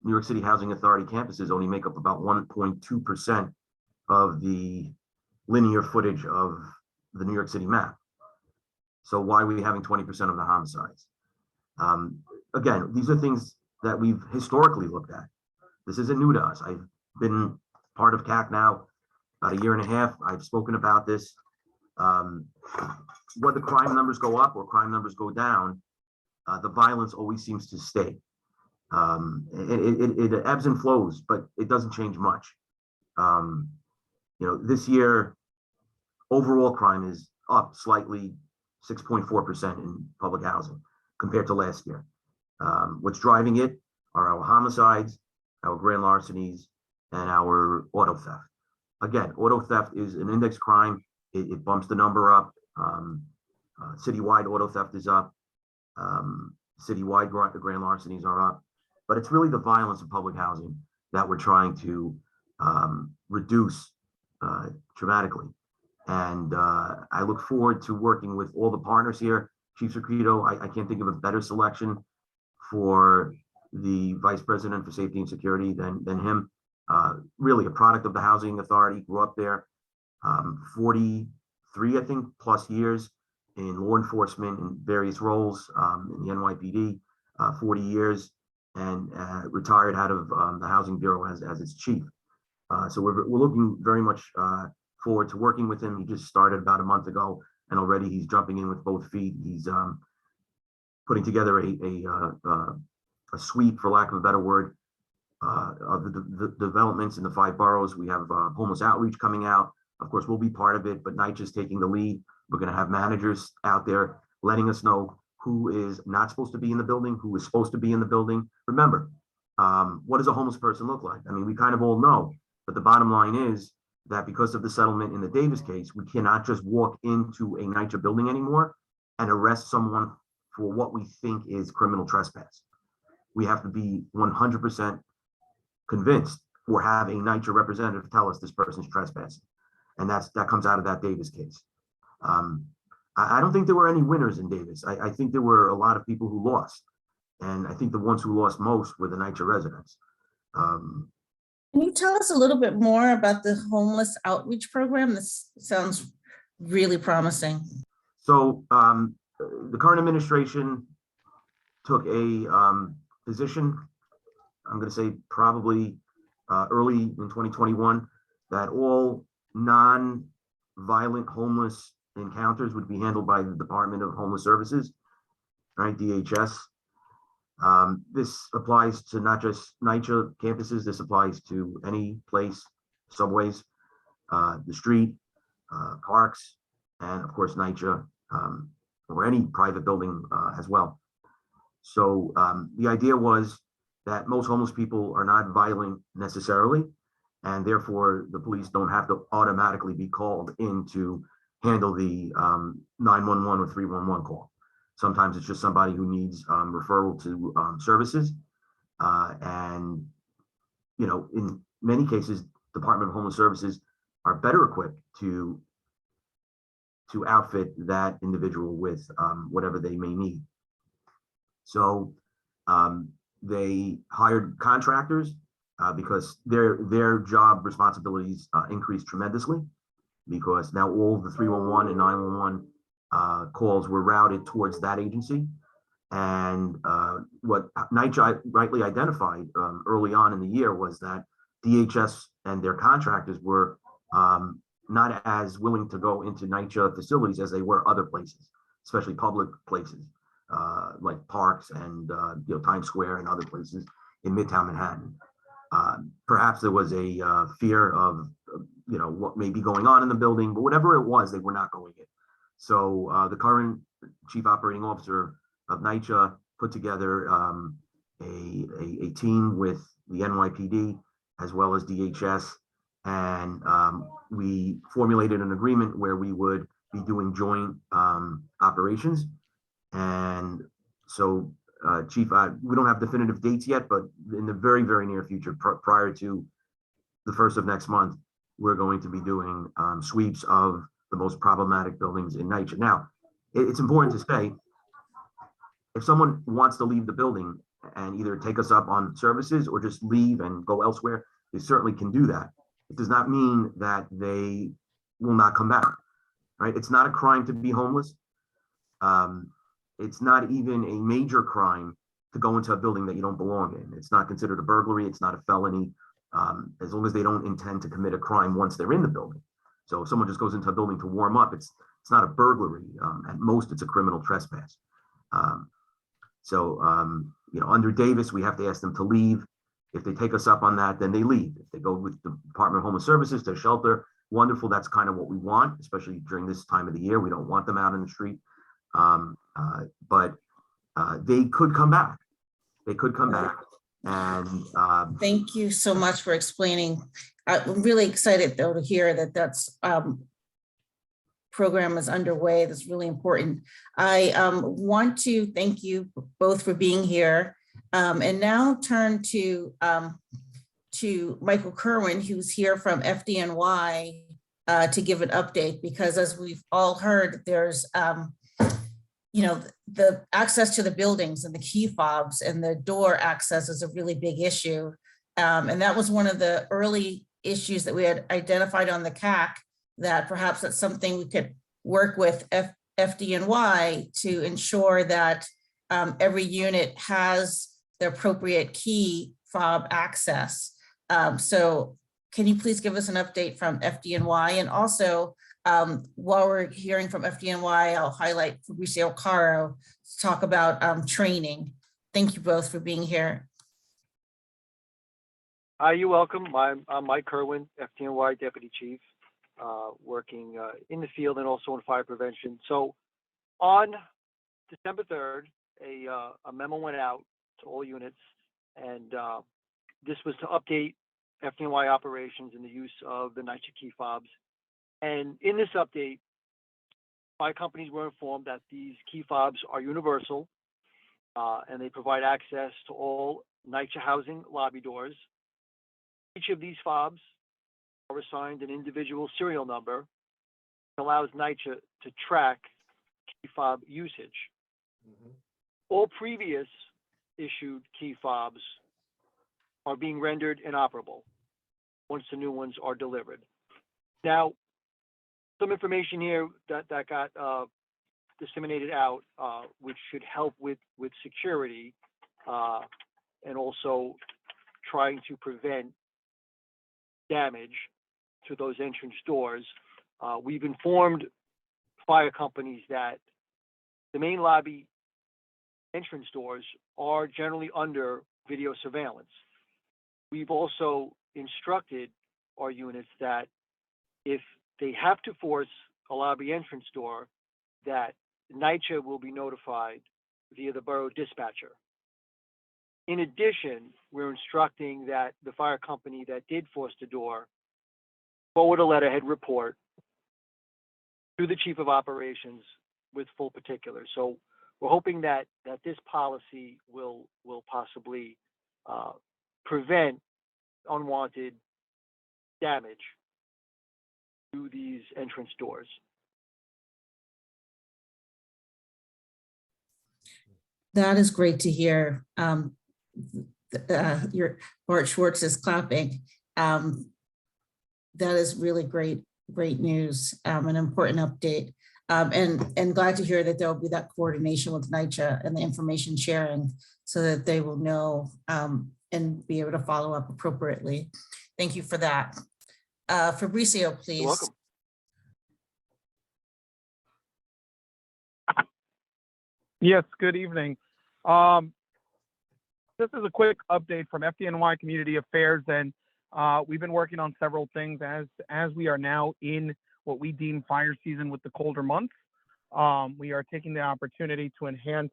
New York City Housing Authority campuses only make up about 1.2% of the linear footage of the New York City map. So why are we having 20% of the homicides? Again, these are things that we've historically looked at. This isn't new to us. I've been part of CAC now about 1.5 years. I've spoken about this. Whether crime numbers go up or crime numbers go down, the violence always seems to stay. It ebbs and flows, but it doesn't change much. This year, overall crime is up slightly, 6.4% in public housing compared to last year. What's driving it are our homicides, our grand larcenies, and our auto theft. Again, auto theft is an index crime. It bumps the number up. Citywide auto theft is up. Citywide grand larcenies are up. But it's really the violence of public housing that we're trying to reduce dramatically. And I look forward to working with all the partners here. Chief Secreto, I can't think of a better selection for the Vice President for Safety and Security than him. Really a product of the Housing Authority, grew up there, 43, I think, plus years in law enforcement in various roles in the NYPD, 40 years, and retired out of the Housing Bureau as its chief. So we're looking very much forward to working with him. He just started about a month ago, and already he's jumping in with both feet. He's putting together a suite, for lack of a better word, of the developments in the 5 boroughs. We have homeless outreach coming out. Of course, we'll be part of it, but NYCHA's taking the lead. We're going to have managers out there letting us know who is not supposed to be in the building, who is supposed to be in the building. Remember, what does a homeless person look like? I mean, we kind of all know, but the bottom line is that because of the settlement in the Davis case, we cannot just walk into a NYCHA building anymore and arrest someone for what we think is criminal trespass. We have to be 100% convinced or have a NYCHA representative tell us this person's trespassing. And that comes out of that Davis case. I don't think there were any winners in Davis. I think there were a lot of people who lost. And I think the ones who lost most were the NYCHA residents. Can you tell us a little bit more about the homeless outreach program? This sounds really promising. So the current administration took a position, I'm going to say probably early in 2021, that all non-violent homeless encounters would be handled by the Department of Homeless Services, right, DHS. This applies to not just NYCHA campuses. This applies to any place, subways, the street, parks, and of course NYCHA, or any private building as well. So the idea was that most homeless people are not violent necessarily, and therefore the police don't have to automatically be called in to handle the 911 or 311 call. Sometimes it's just somebody who needs referral to services. And, in many cases, Department of Homeless Services are better equipped to outfit that individual with whatever they may need. So they hired contractors because their job responsibilities increased tremendously, because now all the 311 and 911 calls were routed towards that agency. And what NYCHA rightly identified early on in the year was that DHS and their contractors were not as willing to go into NYCHA facilities as they were other places, especially public places like parks and Times Square and other places in Midtown Manhattan. Perhaps there was a fear of what may be going on in the building, but whatever it was, they were not going in. So the current chief operating officer of NYCHA put together a team with the NYPD as well as DHS, and we formulated an agreement where we would be doing joint operations. And so, Chief, we don't have definitive dates yet, but in the very, very near future, prior to the 1st of next month, we're going to be doing sweeps of the most problematic buildings in NYCHA. Now, it's important to say, if someone wants to leave the building and either take us up on services or just leave and go elsewhere, they certainly can do that. It does not mean that they will not come back, right? It's not a crime to be homeless. It's not even a major crime to go into a building that you don't belong in. It's not considered a burglary. It's not a felony, as long as they don't intend to commit a crime once they're in the building. So if someone just goes into a building to warm up, it's not a burglary. At most, it's a criminal trespass. Under Davis, we have to ask them to leave. If they take us up on that, then they leave. If they go with the Department of Homeless Services to shelter, wonderful. That's kind of what we want, especially during this time of the year. We don't want them out in the street. But they could come back. They could come back. And thank you so much for explaining. I'm really excited though to hear that that's program is underway. That's really important. I want to thank you both for being here, and now turn to Michael Kerwin, who's here from FDNY to give an update, because as we've all heard, there's the access to the buildings and the key fobs and the door access is a really big issue. And that was one of the early issues that we had identified on the CAC, that perhaps that's something we could work with FDNY to ensure that every unit has the appropriate key fob access. So can you please give us an update from FDNY? And also, while we're hearing from FDNY, I'll highlight Fabrizio Caro to talk about training. Thank you both for being here. You're welcome. I'm Mike Kerwin, FDNY Deputy Chief, working in the field and also in fire prevention. So on December 3rd, a memo went out to all units, and this was to update FDNY operations in the use of the NYCHA key fobs. And in this update, fire companies were informed that these key fobs are universal, and they provide access to all NYCHA housing lobby doors. Each of these fobs are assigned an individual serial number that allows NYCHA to track key fob usage. All previous issued key fobs are being rendered inoperable once the new ones are delivered. Now, some information here that got disseminated out, which should help with security and also trying to prevent damage to those entrance doors. We've informed fire companies that the main lobby entrance doors are generally under video surveillance. We've also instructed our units that if they have to force a lobby entrance door, that NYCHA will be notified via the borough dispatcher. In addition, we're instructing that the fire company that did force the door forward a letterhead report to the chief of operations with full particulars. So we're hoping that this policy will possibly prevent unwanted damage to these entrance doors. That is great to hear. Your Bart Schwartz is clapping. That is really great news, an important update. And glad to hear that there will be that coordination with NYCHA and the information sharing so that they will know and be able to follow up appropriately. Thank you for that. Fabrizio, please. You're welcome. Yes, good evening. This is a quick update from FDNY Community Affairs, and we've been working on several things as we are now in what we deem fire season with the colder months. We are taking the opportunity to enhance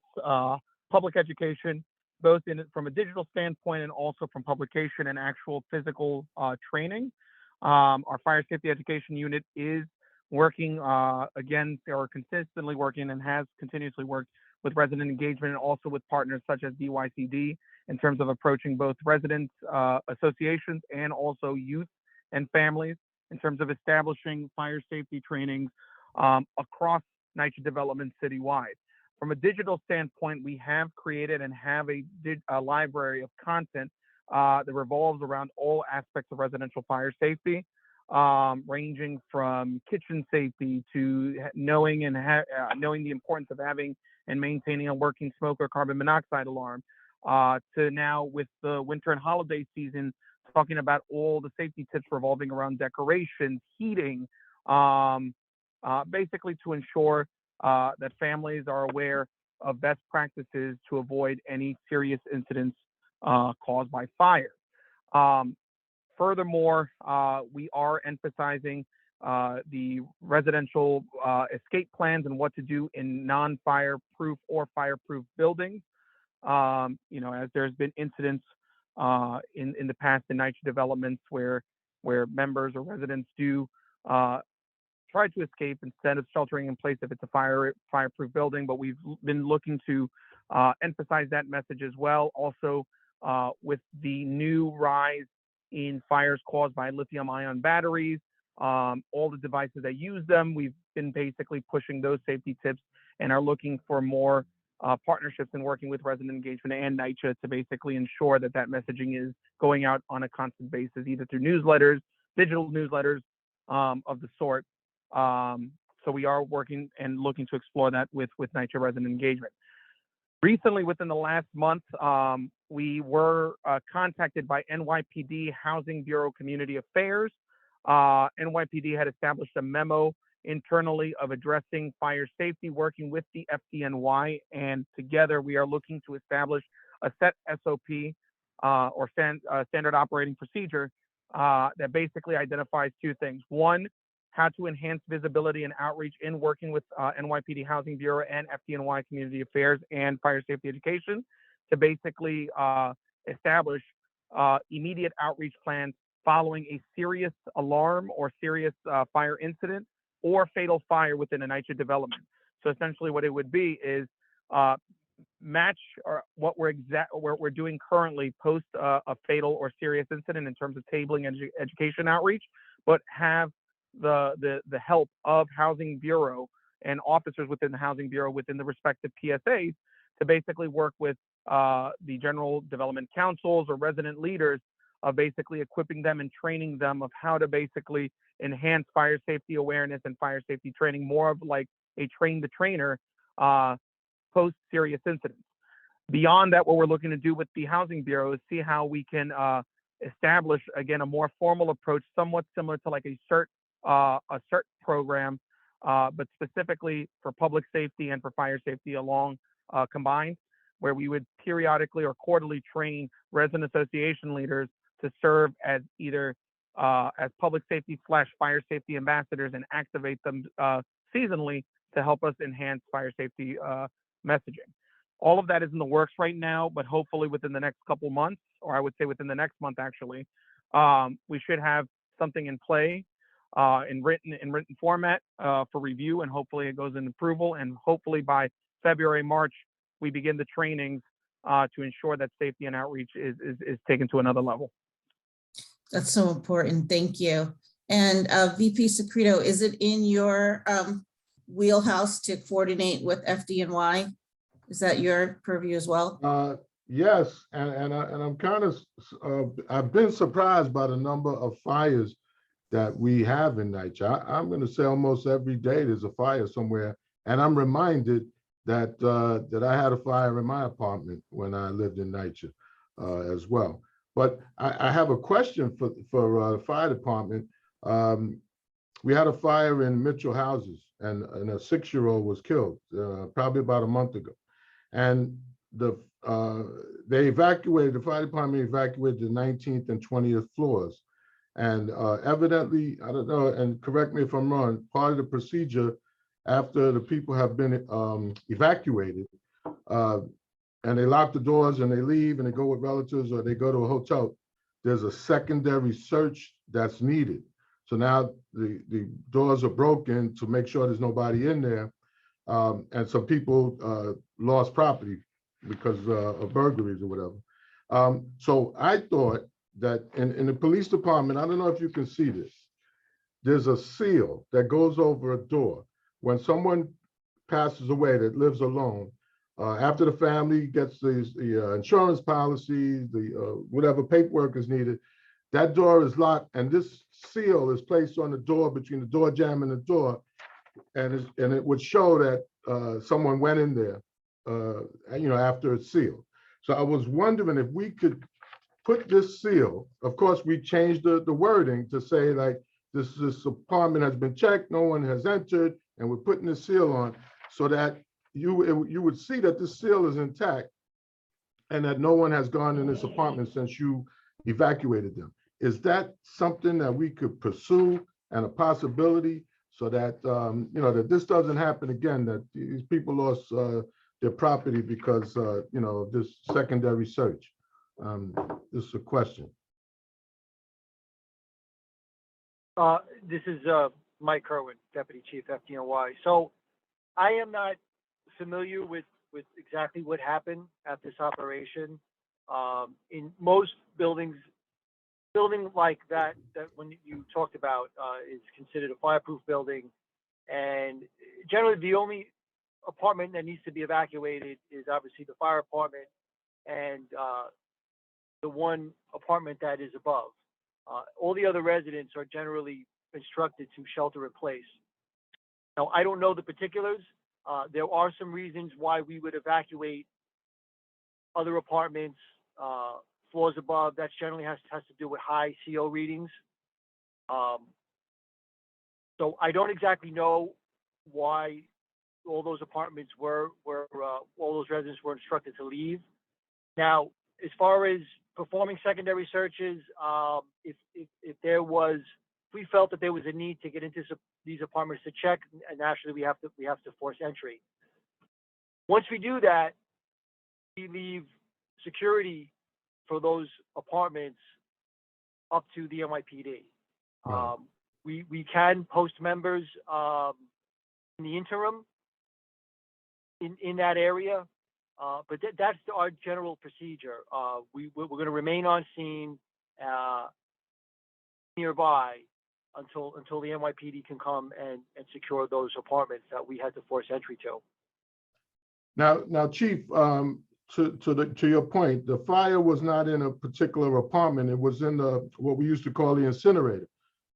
public education, both from a digital standpoint and also from publication and actual physical training. Our fire safety education unit is working again, or consistently working and has continuously worked with resident engagement and also with partners such as DYCD in terms of approaching both residents associations and also youth and families in terms of establishing fire safety trainings across NYCHA development citywide. From a digital standpoint, we have created and have a library of content that revolves around all aspects of residential fire safety, ranging from kitchen safety to knowing the importance of having and maintaining a working smoke or carbon monoxide alarm, to now with the winter and holiday season, talking about all the safety tips revolving around decorations, heating, basically to ensure that families are aware of best practices to avoid any serious incidents caused by fire. Furthermore, we are emphasizing the residential escape plans and what to do in non-fireproof or fireproof buildings. As there's been incidents in the past in NYCHA developments where members or residents do try to escape instead of sheltering in place if it's a fireproof building, but we've been looking to emphasize that message as well. Also, with the new rise in fires caused by lithium-ion batteries, all the devices that use them, we've been basically pushing those safety tips and are looking for more partnerships and working with resident engagement and NYCHA to basically ensure that messaging is going out on a constant basis, either through newsletters, digital newsletters of the sort. So we are working and looking to explore that with NYCHA resident engagement. Recently, within the last month, we were contacted by NYPD Housing Bureau Community Affairs. NYPD had established a memo internally of addressing fire safety, working with the FDNY, and together we are looking to establish a set SOP or standard operating procedure that basically identifies two things. One, how to enhance visibility and outreach in working with NYPD Housing Bureau and FDNY Community Affairs and Fire Safety Education to basically establish immediate outreach plans following a serious alarm or serious fire incident or fatal fire within a NYCHA development. So essentially what it would be is match what we're doing currently post a fatal or serious incident in terms of tabling and education outreach, but have the help of Housing Bureau and officers within the Housing Bureau within the respective PSAs to basically work with the general development councils or resident leaders of basically equipping them and training them of how to basically enhance fire safety awareness and fire safety training, more of like a train the trainer post serious incidents. Beyond that, what we're looking to do with the Housing Bureau is see how we can establish, again, a more formal approach, somewhat similar to like a CERT program, but specifically for public safety and for fire safety along combined, where we would periodically or quarterly train resident association leaders to serve as either as public safety / fire safety ambassadors and activate them seasonally to help us enhance fire safety messaging. All of that is in the works right now, but hopefully within the next couple months, or I would say within the next month actually, we should have something in play in written format for review, and hopefully it goes in approval, and hopefully by February, March, we begin the trainings to ensure that safety and outreach is taken to another level. That's so important. Thank you. And VP Secreto, is it in your wheelhouse to coordinate with FDNY? Is that your purview as well? Yes, and I'm kind of I've been surprised by the number of fires that we have in NYCHA. I'm going to say almost every day there's a fire somewhere, and I'm reminded that that I had a fire in my apartment when I lived in NYCHA as well. But I have a question for the fire department. We had a fire in Mitchell Houses, and a 6-year-old was killed probably about a month ago. And they evacuated, the fire department evacuated the 19th and 20th floors. And evidently, I don't know, and correct me if I'm wrong, part of the procedure after the people have been evacuated, and they lock the doors and they leave and they go with relatives or they go to a hotel, there's a secondary search that's needed. So now the doors are broken to make sure there's nobody in there. And some people lost property because of burglaries or whatever. So I thought that in the police department, I don't know if you can see this, there's a seal that goes over a door. When someone passes away that lives alone, after the family gets the insurance policy, the whatever paperwork is needed, that door is locked, and this seal is placed on the door between the door jamb and the door, and it would show that someone went in there, after it's sealed. So I was wondering if we could put this seal. Of course, we changed the wording to say like this apartment has been checked, no one has entered, and we're putting the seal on so that you would see that this seal is intact and that no one has gone in this apartment since you evacuated them. Is that something that we could pursue and a possibility so that, that this doesn't happen again, that these people lost their property because, of this secondary search? This is a question. This is Mike Kerwin, Deputy Chief, FDNY. So I am not familiar with exactly what happened at this operation. In most building like that when you talked about is considered a fireproof building, and generally the only apartment that needs to be evacuated is obviously the fire apartment and the one apartment that is above. All the other residents are generally instructed to shelter in place. Now, I don't know the particulars. There are some reasons why we would evacuate other apartments, floors above. That generally has to do with high CO readings. So I don't exactly know why all those apartments all those residents were instructed to leave. Now, as far as performing secondary searches, if we felt that there was a need to get into these apartments to check, and naturally we have to force entry. Once we do that, we leave security for those apartments up to the NYPD. Right. We can post members in the interim in that area, but that's our general procedure. We're going to remain on scene nearby until the NYPD can come and secure those apartments that we had to force entry to. Now, Chief, to your point, the fire was not in a particular apartment. It was in what we used to call the incinerator,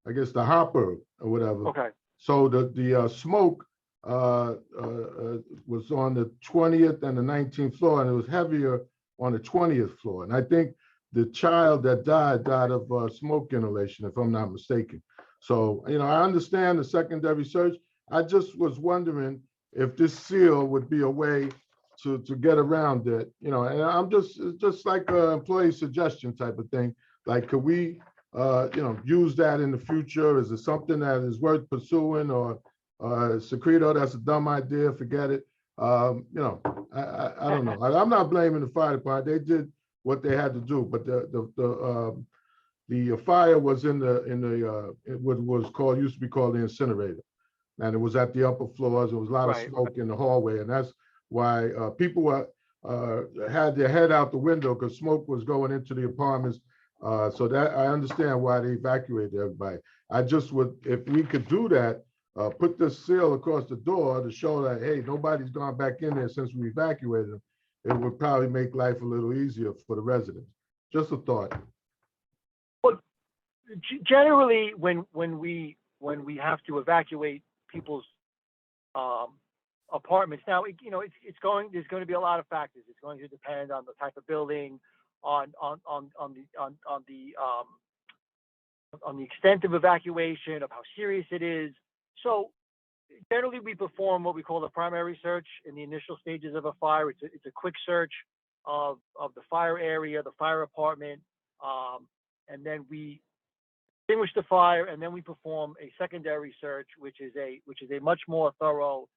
I guess the hopper or whatever. Okay. So the smoke was on the 20th and the 19th floor, and it was heavier on the 20th floor. And I think the child that died of smoke inhalation, if I'm not mistaken. So, I understand the secondary search. I just was wondering if this seal would be a way to get around it, and I'm just like an employee suggestion type of thing. Like, could we, use that in the future? Is it something that is worth pursuing, or Secreto, that's a dumb idea, forget it. I don't know. I'm not blaming the fire department. They did what they had to do, but the fire was in what was used to be called the incinerator, and it was at the upper floors. There was a lot of smoke in the hallway, and that's why people had their head out the window because smoke was going into the apartments. So that I understand why they evacuated everybody. I just would, if we could do that, put this seal across the door to show that, hey, nobody's gone back in there since we evacuated them. It would probably make life a little easier for the residents. Just a thought. Well, generally, when we have to evacuate people's apartments, now there's going to be a lot of factors. It's going to depend on the type of building, on the extent of evacuation, of how serious it is. So generally we perform what we call the primary search in the initial stages of a fire. It's a quick search of the fire area, the fire apartment, and then we extinguish the fire, and then we perform a secondary search, which is a much more thorough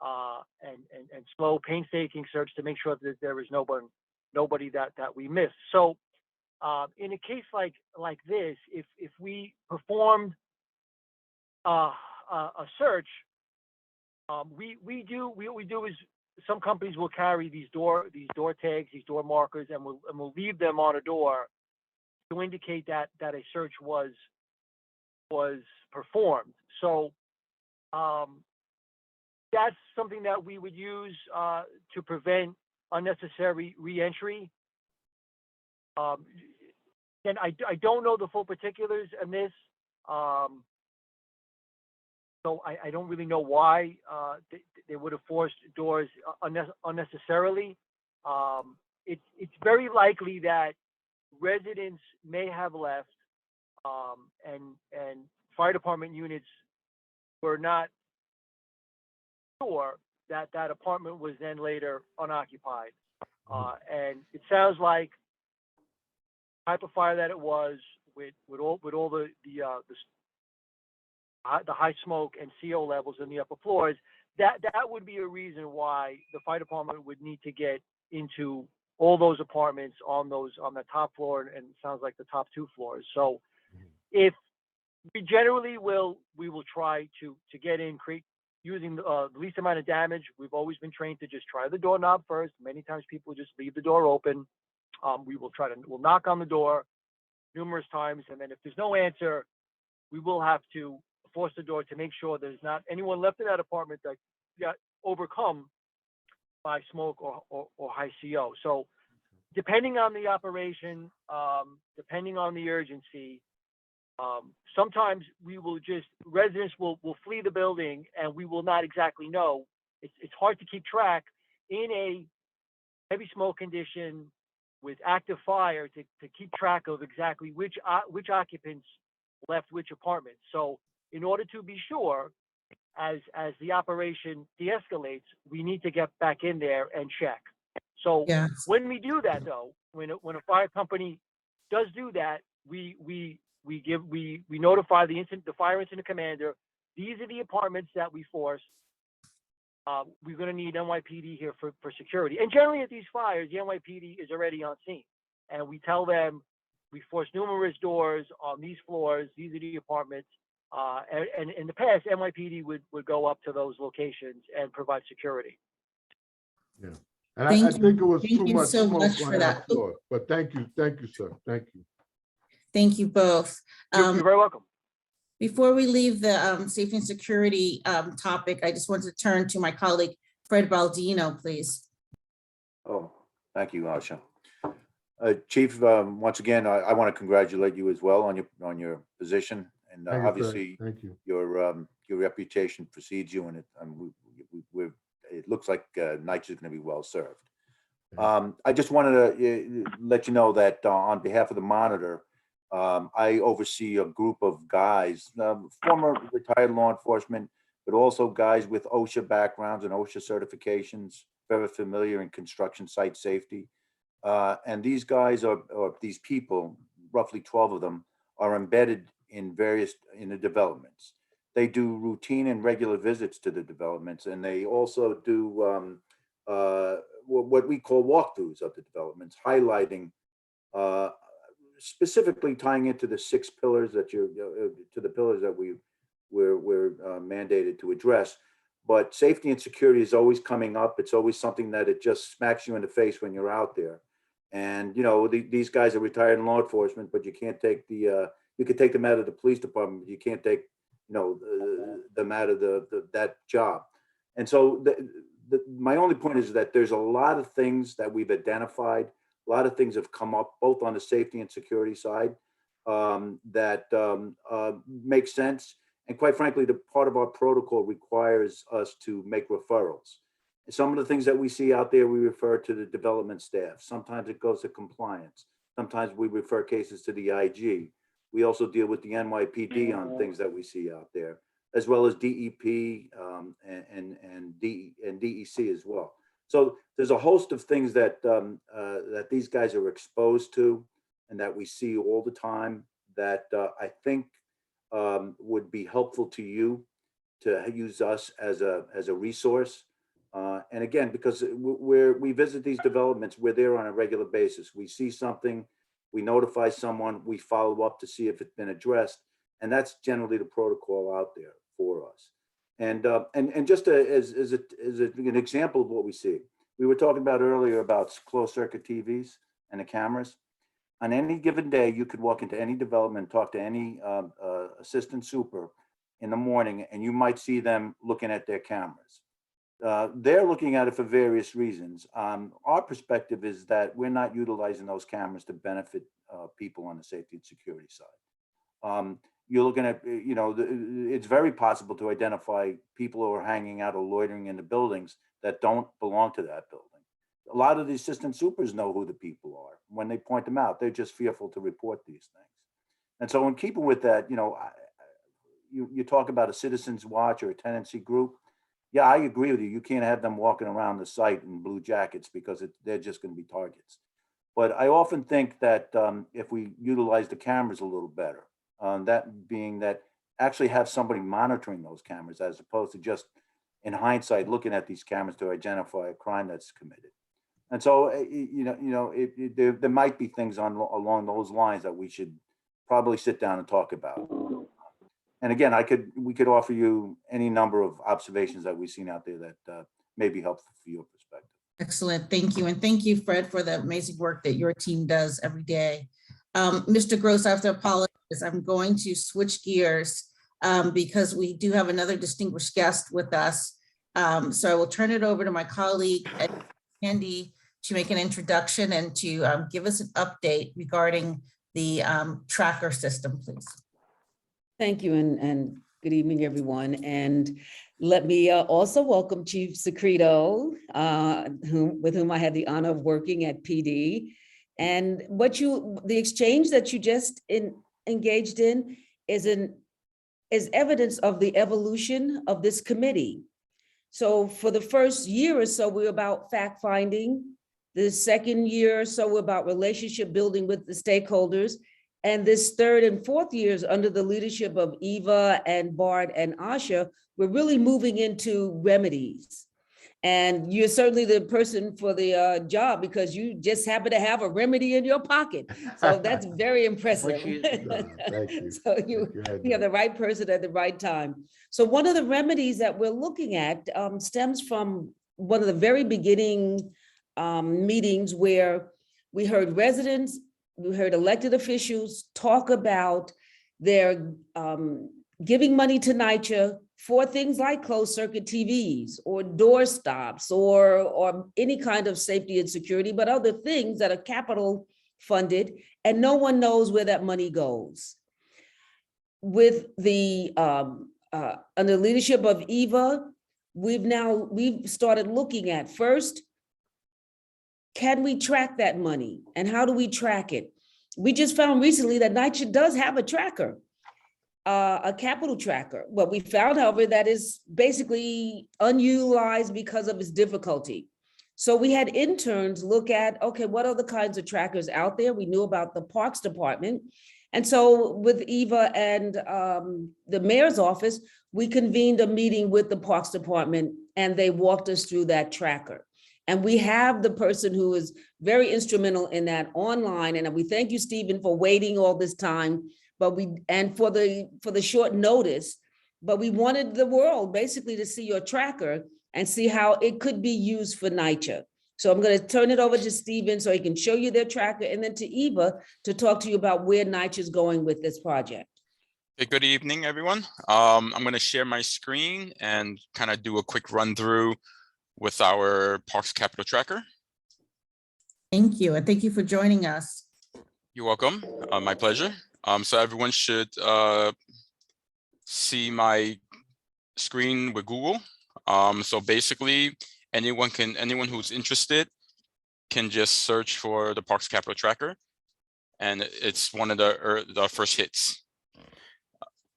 and slow, painstaking search to make sure that there is nobody that we miss. So in a case like this, if we performed a search, what we do is some companies will carry these door tags, these door markers, and we'll leave them on a door to indicate that a search was performed. So that's something that we would use to prevent unnecessary re-entry. And I don't know the full particulars in this, so I don't really know why they would have forced doors unnecessarily. It's very likely that residents may have left, and fire department units were not sure that that apartment was then later unoccupied. And it sounds like the type of fire that it was, with all the high smoke and CO levels in the upper floors, that would be a reason why the fire department would need to get into all those apartments on the top floor, and it sounds like the top 2 floors. So if we generally we will try to get in, using the least amount of damage. We've always been trained to just try the doorknob first. Many times people just leave the door open. We'll knock on the door numerous times, and then if there's no answer, we will have to force the door to make sure there's not anyone left in that apartment that got overcome by smoke or high CO. So depending on the operation, depending on the urgency, sometimes residents will flee the building, and we will not exactly know. It's hard to keep track in a heavy smoke condition with active fire to keep track of exactly which occupants left which apartment. So in order to be sure, as the operation de-escalates, we need to get back in there and check. So Yes. when we do that, though, when a fire company does do that, we notify the fire incident commander. These are the apartments that we forced. We're going to need NYPD here for security. And generally at these fires, the NYPD is already on scene, and we tell them we forced numerous doors on these floors. These are the apartments. And in the past, NYPD would go up to those locations and provide security. Yeah. And Thank I you. think it was Thank too you much so smoke much on for that that. floor. But thank you, sir. Thank you. Thank you both. You're very welcome. Before we leave the safety and security topic, I just want to turn to my colleague, Fred Baldino, please. Oh, thank you, Asha. Chief, once again, I want to congratulate you as well on your position, and Thank you, Fred. obviously Thank you. your reputation precedes you, and it looks like Knights is going to be well served. I just wanted to let you know that on behalf of the monitor, I oversee a group of guys, former retired law enforcement, but also guys with OSHA backgrounds and OSHA certifications, very familiar in construction site safety. And these guys or these people, roughly 12 of them, are embedded in the developments. They do routine and regular visits to the developments, and they also do what we call walkthroughs of the developments, highlighting, specifically tying into the 6 pillars that to the pillars that we're mandated to address. But safety and security is always coming up. It's always something that it just smacks you in the face when you're out there. And these guys are retired in law enforcement, but you can't take you could take them out of the police department, but you can't take them out of that job. And so my only point is that there's a lot of things that we've identified. A lot of things have come up both on the safety and security side that make sense. And quite frankly, the part of our protocol requires us to make referrals. Some of the things that we see out there, we refer to the development staff. Sometimes it goes to compliance. Sometimes we refer cases to the IG. We also deal with the NYPD on things that we see out there. as well as DEP and DEC as well. So there's a host of things that that these guys are exposed to and that we see all the time that I think would be helpful to you to use us as a resource. And again, because we visit these developments, we're there on a regular basis. We see something, we notify someone, we follow up to see if it's been addressed, and that's generally the protocol out there for us. And just as an example of what we see, we were talking about earlier about closed circuit TVs and the cameras. On any given day, you could walk into any development, talk to any assistant super in the morning, and you might see them looking at their cameras. They're looking at it for various reasons. Our perspective is that we're not utilizing those cameras to benefit people on the safety and security side. You're looking at, you know, it's very possible to identify people who are hanging out or loitering in the buildings that don't belong to that building. A lot of the assistant supers know who the people are. When they point them out, they're just fearful to report these things. And so in keeping with that, you know, you talk about a citizens watch or a tenancy group. Yeah, I agree with you. You can't have them walking around the site in blue jackets because they're just going to be targets. But I often think that if we utilize the cameras a little better, that being that actually have somebody monitoring those cameras as opposed to just in hindsight looking at these cameras to identify a crime that's committed. And so, there might be things along those lines that we should probably sit down and talk about. And again, we could offer you any number of observations that we've seen out there that may be helpful for your perspective. Excellent. Thank you. And thank you, Fred, for the amazing work that your team does every day. Mr. Gross, I have to apologize. I'm going to switch gears because we do have another distinguished guest with us. So I will turn it over to my colleague, Andy, to make an introduction and to give us an update regarding the tracker system, please. Thank you, and good evening, everyone. And let me also welcome Chief Secreto, with whom I had the honor of working at PD. And the exchange that you just engaged in is evidence of the evolution of this committee. So for the first year or so, we're about fact finding. The second year or so, we're about relationship building with the stakeholders. And this third and fourth years under the leadership of Eva and Bart and Asha, we're really moving into remedies. And you're certainly the person for the job because you just happen to have a remedy in your pocket. So that's very impressive. Thank you. So you're the right person at the right time. So one of the remedies that we're looking at stems from one of the very beginning meetings where we heard residents, we heard elected officials talk about their giving money to NYCHA for things like closed circuit TVs or door stops or any kind of safety and security, but other things that are capital funded, and no one knows where that money goes. With the under leadership of Eva, we've started looking at first, can we track that money and how do we track it? We just found recently that NYCHA does have a tracker, a capital tracker. What we found, however, that is basically unutilized because of its difficulty. So we had interns look at, okay, what other kinds of trackers out there? We knew about the Parks Department. And so with Eva and the mayor's office, we convened a meeting with the Parks Department and they walked us through that tracker. And we have the person who is very instrumental in that online. And we thank you, Stephen, for waiting all this time, for the short notice, but we wanted the world basically to see your tracker and see how it could be used for NYCHA. So I'm going to turn it over to Stephen so he can show you their tracker, and then to Eva to talk to you about where NYCHA is going with this project. Hey, good evening, everyone. I'm going to share my screen and kind of do a quick run through with our Parks Capital Tracker. Thank you, and thank you for joining us. You're welcome. My pleasure. So everyone should see my screen with Google. So basically, anyone who's interested can just search for the Parks Capital Tracker, and it's one of the first hits.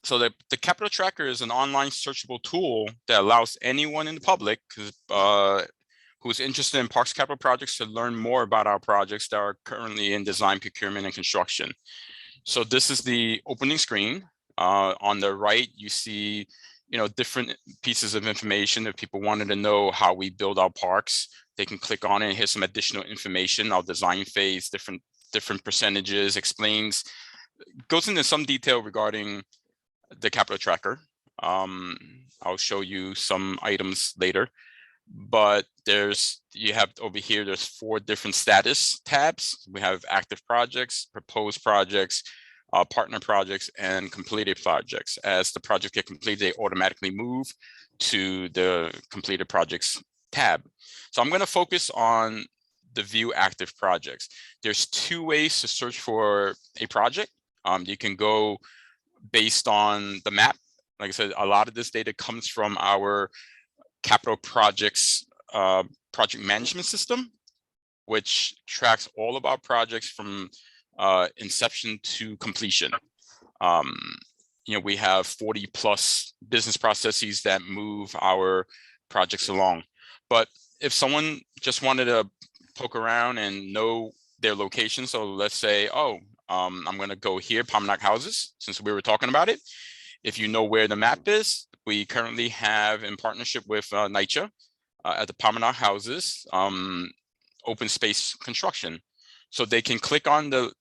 So the capital tracker is an online searchable tool that allows anyone in the public who's interested in parks capital projects to learn more about our projects that are currently in design, procurement, and construction. So this is the opening screen. On the right, you see, different pieces of information. If people wanted to know how we build our parks, they can click on it and here's some additional information. Our design phase, different percentages, goes into some detail regarding the capital tracker. I'll show you some items later, but you have over here, there's 4 different status tabs. We have active projects, proposed projects, partner projects, and completed projects. As the projects get completed, they automatically move to the completed projects tab. So I'm going to focus on the view active projects. There's 2 ways to search for a project. You can go based on the map. Like I said, a lot of this data comes from our capital projects project management system, which tracks all of our projects from inception to completion. We have 40+ business processes that move our projects along. But if someone just wanted to poke around and know their location, so let's say, I'm going to go here, Pamanak Houses, since we were talking about it. If you know where the map is, we currently have, in partnership with NYCHA at the Pamanak Houses, open space construction. So they can click on the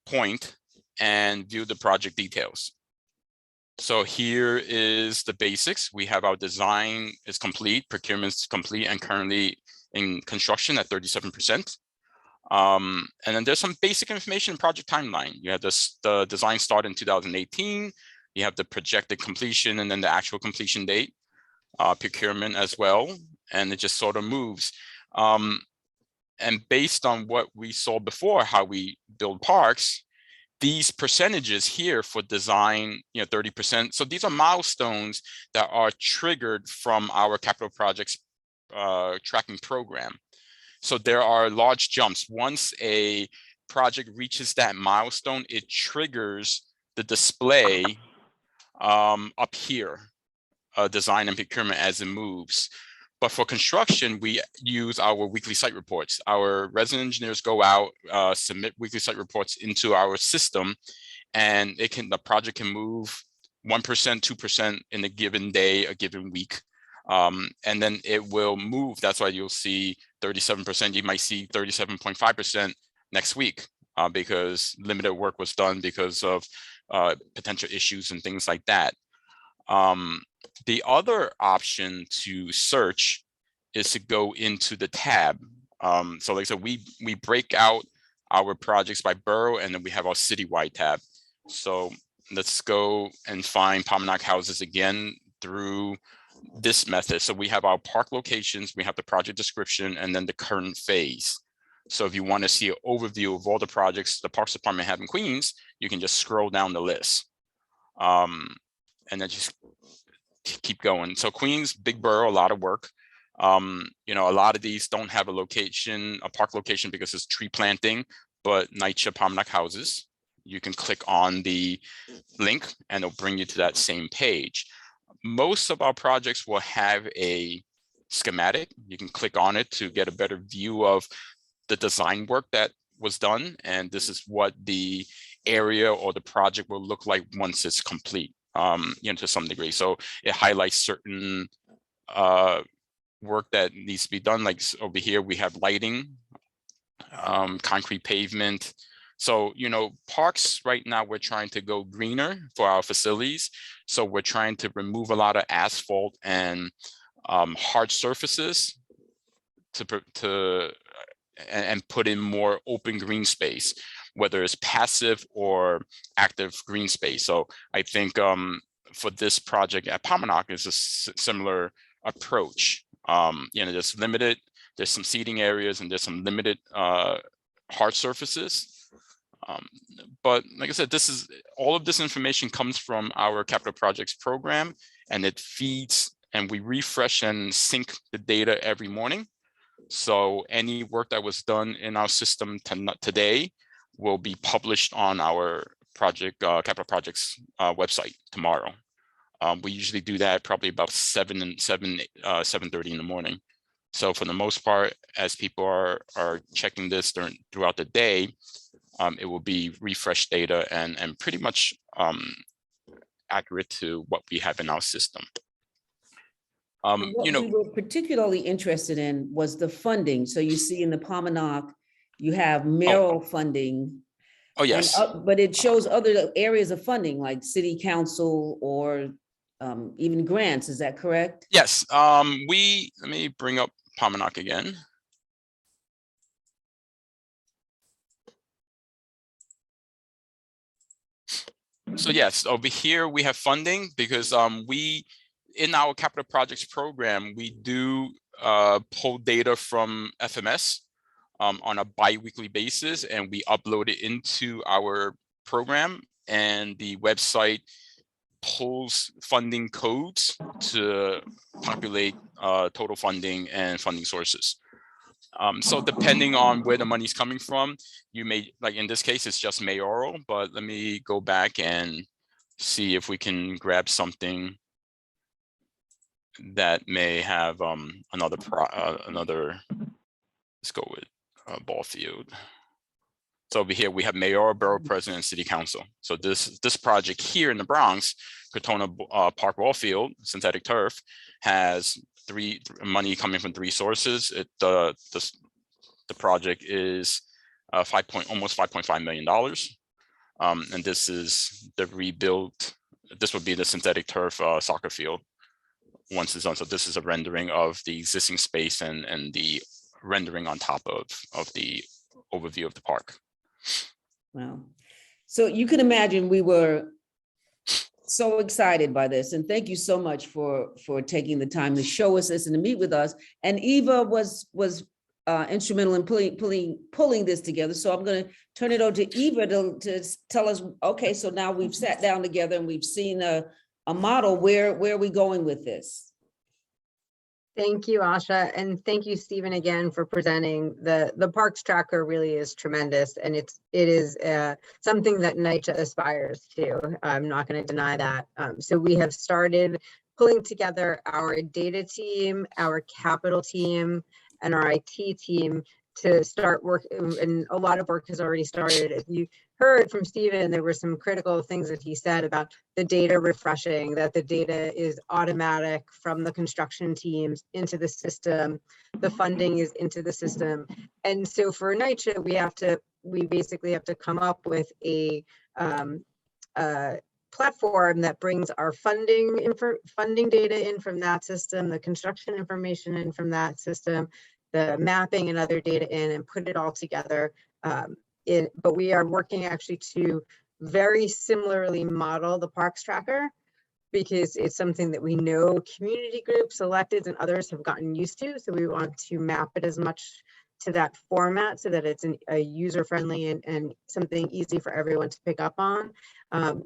point and view the project details. So here is the basics. We have our design is complete, procurement is complete, and currently in construction at 37%. And then there's some basic information in project timeline. You have the design start in 2018. You have the projected completion and then the actual completion date, procurement as well. And it just sort of moves. And based on what we saw before, how we build parks, these percentages here for design, 30%. So these are milestones that are triggered from our capital projects tracking program. So there are large jumps. Once a project reaches that milestone, it triggers the display up here, design and procurement as it moves. But for construction, we use our weekly site reports. Our resident engineers go out, submit weekly site reports into our system, and the project can move 1%, 2% in a given day, a given week. And then it will move. That's why you'll see 37%. You might see 37.5% next week because limited work was done because of potential issues and things like that. The other option to search is to go into the tab. So like I said, we break out our projects by borough, and then we have our citywide tab. So let's go and find Pamanak Houses again through this method. So we have our park locations, we have the project description, and then the current phase. So if you want to see an overview of all the projects the Parks Department have in Queens, you can just scroll down the list. And then just keep going. So Queens, big borough, a lot of work. A lot of these don't have a park location because it's tree planting, but NYCHA Pamanak Houses, you can click on the link and it'll bring you to that same page. Most of our projects will have a schematic. You can click on it to get a better view of the design work that was done. And this is what the area or the project will look like once it's complete, to some degree. So it highlights certain work that needs to be done. Like over here, we have lighting, concrete pavement. So, parks right now, we're trying to go greener for our facilities. So we're trying to remove a lot of asphalt and hard surfaces and put in more open green space, whether it's passive or active green space. So I think for this project at Pamanak is a similar approach. There's some seating areas and there's some limited hard surfaces. But like I said, all of this information comes from our capital projects program, and it feeds and we refresh and sync the data every morning. So any work that was done in our system today will be published on our capital projects website tomorrow. We usually do that probably about 7:30 in the morning. So for the most part, as people are checking this throughout the day, it will be refreshed data and pretty much accurate to what we have in our system. What we were particularly interested in was the funding. So you see in the Palmanock, you have Mayoral Funding. Oh, yes. But it shows other areas of funding like city council or even grants. Is that correct? Yes. Let me bring up Palmanock again. So yes, over here we have funding because in our capital projects program, we do pull data from FMS on a bi-weekly basis, and we upload it into our program, and the website pulls funding codes to populate total funding and funding sources. So depending on where the money's coming from, you may, like in this case, it's just mayoral, but let me go back and see if we can grab something that may have another, let's go with ball field. So over here, we have mayor, borough president, and city council. So this project here in the Bronx, Cortona Park Ball Field, synthetic turf, has money coming from 3 sources. The project is almost $5.5 million. And this is the rebuild. This would be the synthetic turf soccer field once it's done. So this is a rendering of the existing space and the rendering on top of the overview of the park. Wow. So you can imagine we were so excited by this, and thank you so much for taking the time to show us this and to meet with us. And Eva was instrumental in pulling this together. So I'm going to turn it over to Eva to tell us, okay, so now we've sat down together and we've seen a model. Where are we going with this? Thank you, Asha, and thank you, Stephen, again for presenting. The Parks Tracker really is tremendous, and it is something that NYCHA aspires to. I'm not going to deny that. So we have started pulling together our data team, our capital team, and our IT team to start work, and a lot of work has already started. As you heard from Stephen, there were some critical things that he said about the data refreshing, that the data is automatic from the construction teams into the system, the funding is into the system. And so for NYCHA, we basically have to come up with a platform that brings our funding data in from that system, the construction information in from that system, the mapping and other data in, and put it all together. But we are working actually to very similarly model the Parks Tracker, because it's something that we know community groups, electeds, and others have gotten used to. So we want to map it as much to that format so that it's a user-friendly and something easy for everyone to pick up on.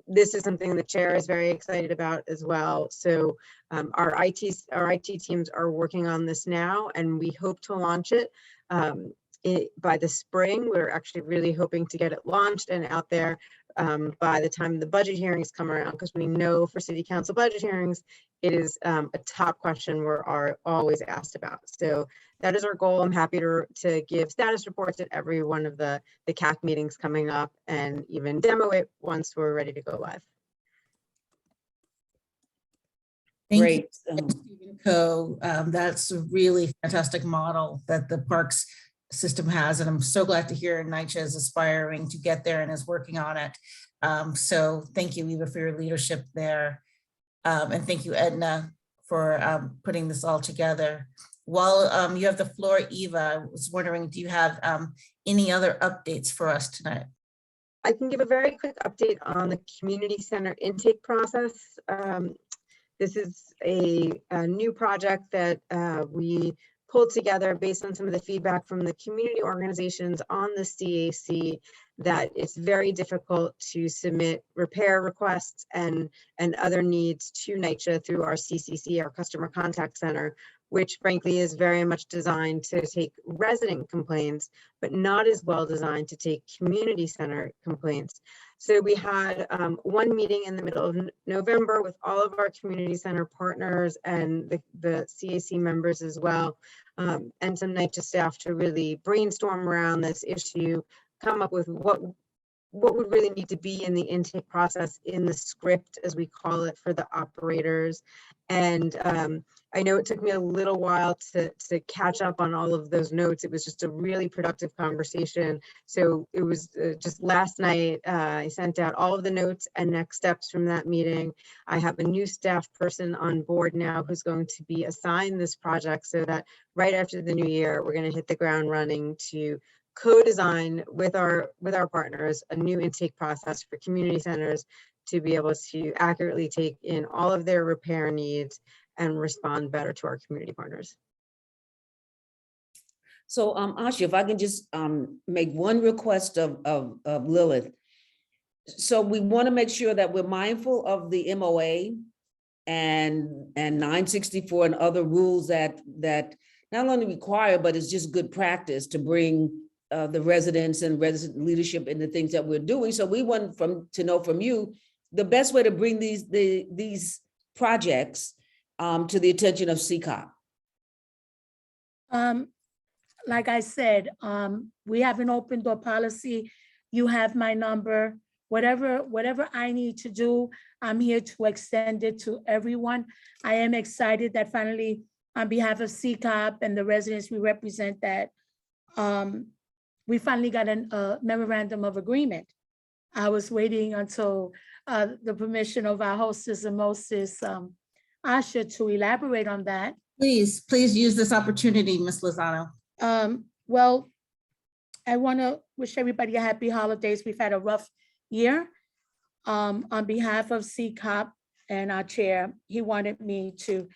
This is something the chair is very excited about as well. So our IT teams are working on this now, and we hope to launch it by the spring. We're actually really hoping to get it launched and out there by the time the budget hearings come around, because we know for city council budget hearings, it is a top question we're always asked about. So that is our goal. I'm happy to give status reports at every one of the CAC meetings coming up, and even demo it once we're ready to go live. Thank you, Stephen Coe. That's a really fantastic model that the parks system has, and I'm so glad to hear NYCHA is aspiring to get there and is working on it. So thank you, Eva, for your leadership there. And thank you, Edna, for putting this all together. While you have the floor, Eva, I was wondering, do you have any other updates for us tonight? I can give a very quick update on the community center intake process. This is a new project that we pulled together based on some of the feedback from the community organizations on the CAC, that it's very difficult to submit repair requests and other needs to NYCHA through our CCC, our customer contact center, which frankly is very much designed to take resident complaints, but not as well designed to take community center complaints. So we had one meeting in the middle of November with all of our community center partners and the CAC members as well, and some NYCHA staff to really brainstorm around this issue, come up with what would really need to be in the intake process, in the script, as we call it, for the operators. And I know it took me a little while to catch up on all of those notes. It was just a really productive conversation. So it was just last night, I sent out all of the notes and next steps from that meeting. I have a new staff person on board now who's going to be assigned this project, so that right after the new year, we're going to hit the ground running to co-design with our partners a new intake process for community centers to be able to accurately take in all of their repair needs and respond better to our community partners. So Asha, if I can just make one request of Lilith. So we want to make sure that we're mindful of the MOA and 964 and other rules that not only require, but it's just good practice to bring the residents and resident leadership in the things that we're doing. So we want to know from you the best way to bring these projects to the attention of CCOP. Like I said, we have an open door policy. You have my number. Whatever I need to do, I'm here to extend it to everyone. I am excited that finally, on behalf of CCOP and the residents we represent, that we finally got a memorandum of agreement. I was waiting until the permission of our hostess and mostess, Asha, to elaborate on that. Please use this opportunity, Ms. Lozano. Well, I want to wish everybody a happy holidays. We've had a rough year. On behalf of CCOP and our chair, he wanted me to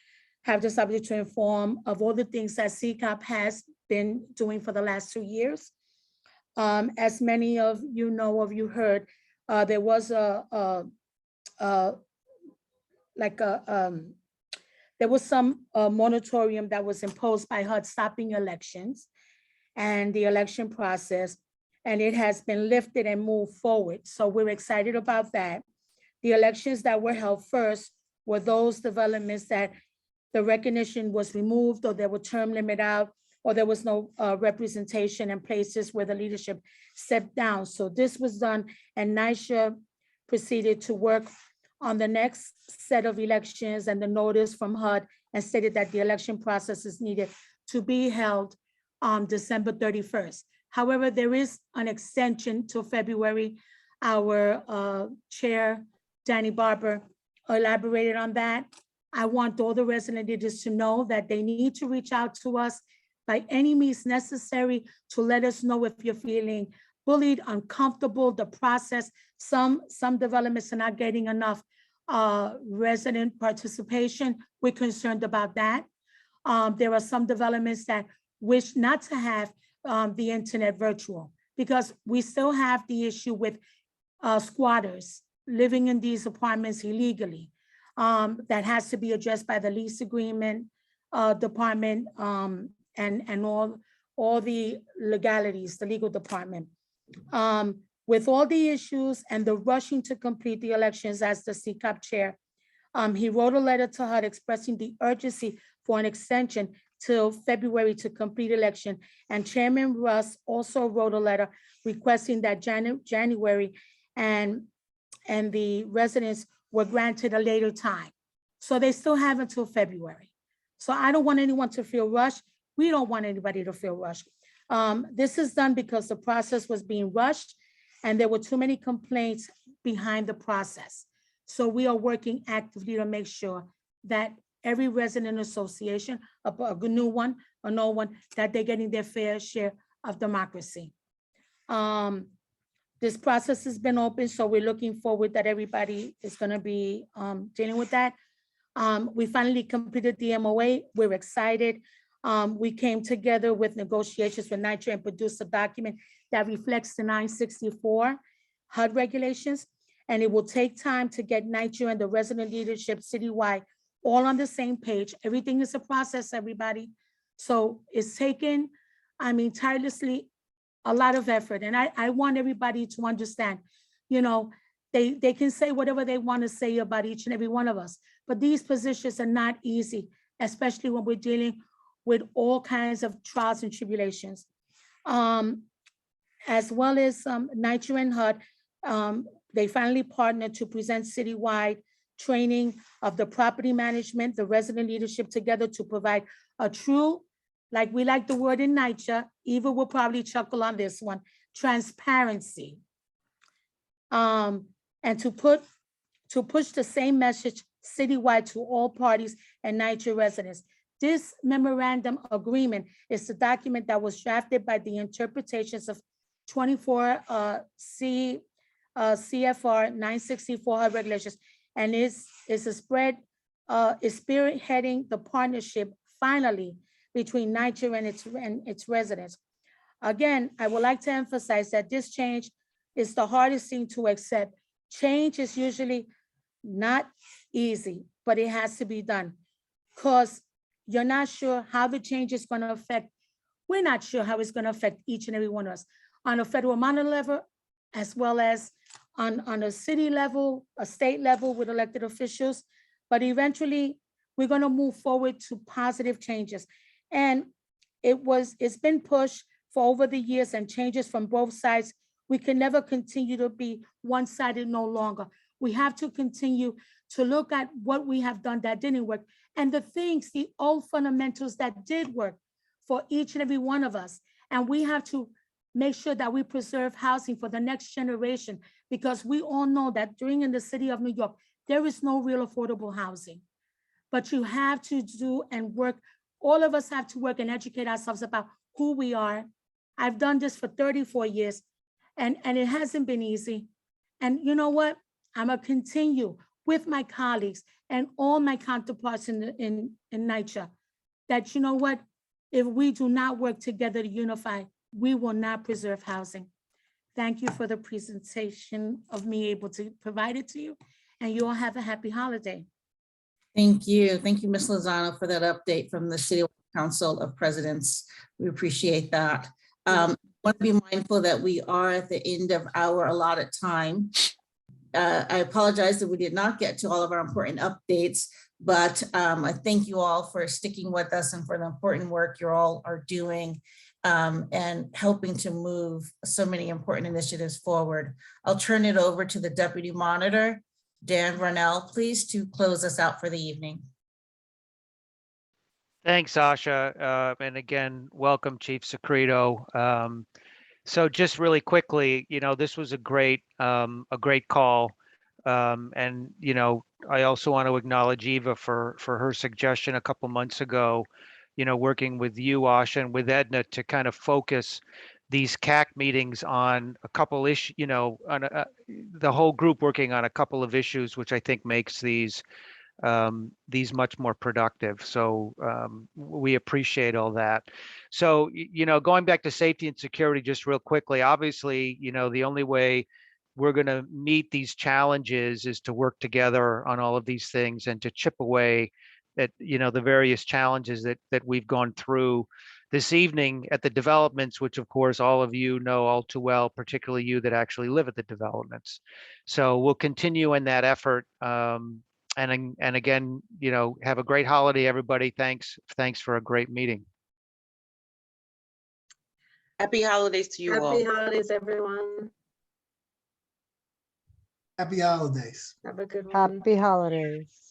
have this opportunity to inform of all the things that CCOP has been doing for the last 2 years. As many of you know, or you heard, there was there was some moratorium that was imposed by HUD stopping elections and the election process, and it has been lifted and moved forward. So we're excited about that. The elections that were held first were those developments that the recognition was removed, or there were term limit out, or there was no representation in places where the leadership stepped down. So this was done, and NYCHA proceeded to work on the next set of elections, and the notice from HUD and stated that the election process is needed to be held on December 31st. However, there is an extension to February. Our chair, Danny Barber, elaborated on that. I want all the resident leaders to know that they need to reach out to us by any means necessary to let us know if you're feeling bullied, uncomfortable, the process. Some developments are not getting enough resident participation. We're concerned about that. There are some developments that wish not to have the internet virtual, because we still have the issue with squatters living in these apartments illegally. That has to be addressed by the lease agreement department and all the legalities, the legal department. With all the issues and the rushing to complete the elections as the CCOP chair, he wrote a letter to HUD expressing the urgency for an extension till February to complete election. And Chairman Russ also wrote a letter requesting that January and the residents were granted a later time. So they still have until February. So I don't want anyone to feel rushed. We don't want anybody to feel rushed. This is done because the process was being rushed and there were too many complaints behind the process. So we are working actively to make sure that every resident association, a new one, an old one, that they're getting their fair share of democracy. This process has been open, so we're looking forward that everybody is going to be dealing with that. We finally completed the MOA. We're excited. We came together with negotiations with NYCHA and produced a document that reflects the 964 HUD regulations, and it will take time to get NYCHA and the resident leadership citywide all on the same page. Everything is a process, everybody. So it's taken, I mean, tirelessly, a lot of effort. And I want everybody to understand, you know, they can say whatever they want to say about each and every one of us, but these positions are not easy, especially when we're dealing with all kinds of trials and tribulations. As well as NYCHA and HUD, they finally partnered to present citywide training of the property management, the resident leadership together to provide a true, like we like the word in NYCHA, Eva will probably chuckle on this one, transparency. And to push the same message citywide to all parties and NYCHA residents. This memorandum agreement is the document that was drafted by the interpretations of 24 CFR 964 regulations, and is a spread, is spearheading the partnership finally between NYCHA and its residents. Again, I would like to emphasize that this change is the hardest thing to accept. Change is usually not easy, but it has to be done because you're not sure how the change is going to affect. We're not sure how it's going to affect each and every one of us on a federal monitor level, as well as on a city level, a state level with elected officials. But eventually, we're going to move forward to positive changes. And it's been pushed for over the years and changes from both sides. We can never continue to be one-sided no longer. We have to continue to look at what we have done that didn't work and the things, the old fundamentals that did work for each and every one of us. And we have to make sure that we preserve housing for the next generation, because we all know that during in the city of New York, there is no real affordable housing. But you have to do and work, all of us have to work and educate ourselves about who we are. I've done this for 34 years and it hasn't been easy. And you know what? I'm gonna continue with my colleagues and all my counterparts in NYCHA, that you know what? If we do not work together to unify, we will not preserve housing. Thank you for the presentation of me able to provide it to you, and you all have a happy holiday. Thank you. Thank you, Ms. Lozano, for that update from the City Council of Presidents. We appreciate that. I want to be mindful that we are at the end of our allotted time. I apologize that we did not get to all of our important updates, but I thank you all for sticking with us and for the important work you all are doing and helping to move so many important initiatives forward. I'll turn it over to the Deputy Monitor, Dan Ronell, please, to close us out for the evening. Thanks, Asha. And again, welcome, Chief Secreto. So just really quickly, you know, this was a great call. And, you know, I also want to acknowledge Eva for her suggestion a couple months ago, you know, working with you, Asha, and with Edna to kind of focus these CAC meetings on a couple issues, you know, on the whole group working on a couple of issues, which I think makes these much more productive. So we appreciate all that. So, you know, going back to safety and security, just real quickly, obviously, you know, the only way we're going to meet these challenges is to work together on all of these things and to chip away at, you know, the various challenges that we've gone through this evening at the developments, which of course all of you know all too well, particularly you that actually live at the developments. So we'll continue in that effort. And again, you know, have a great holiday, everybody. Thanks for a great meeting. Happy holidays to you all. Happy holidays, everyone. Happy holidays. Have a good one. Happy holidays.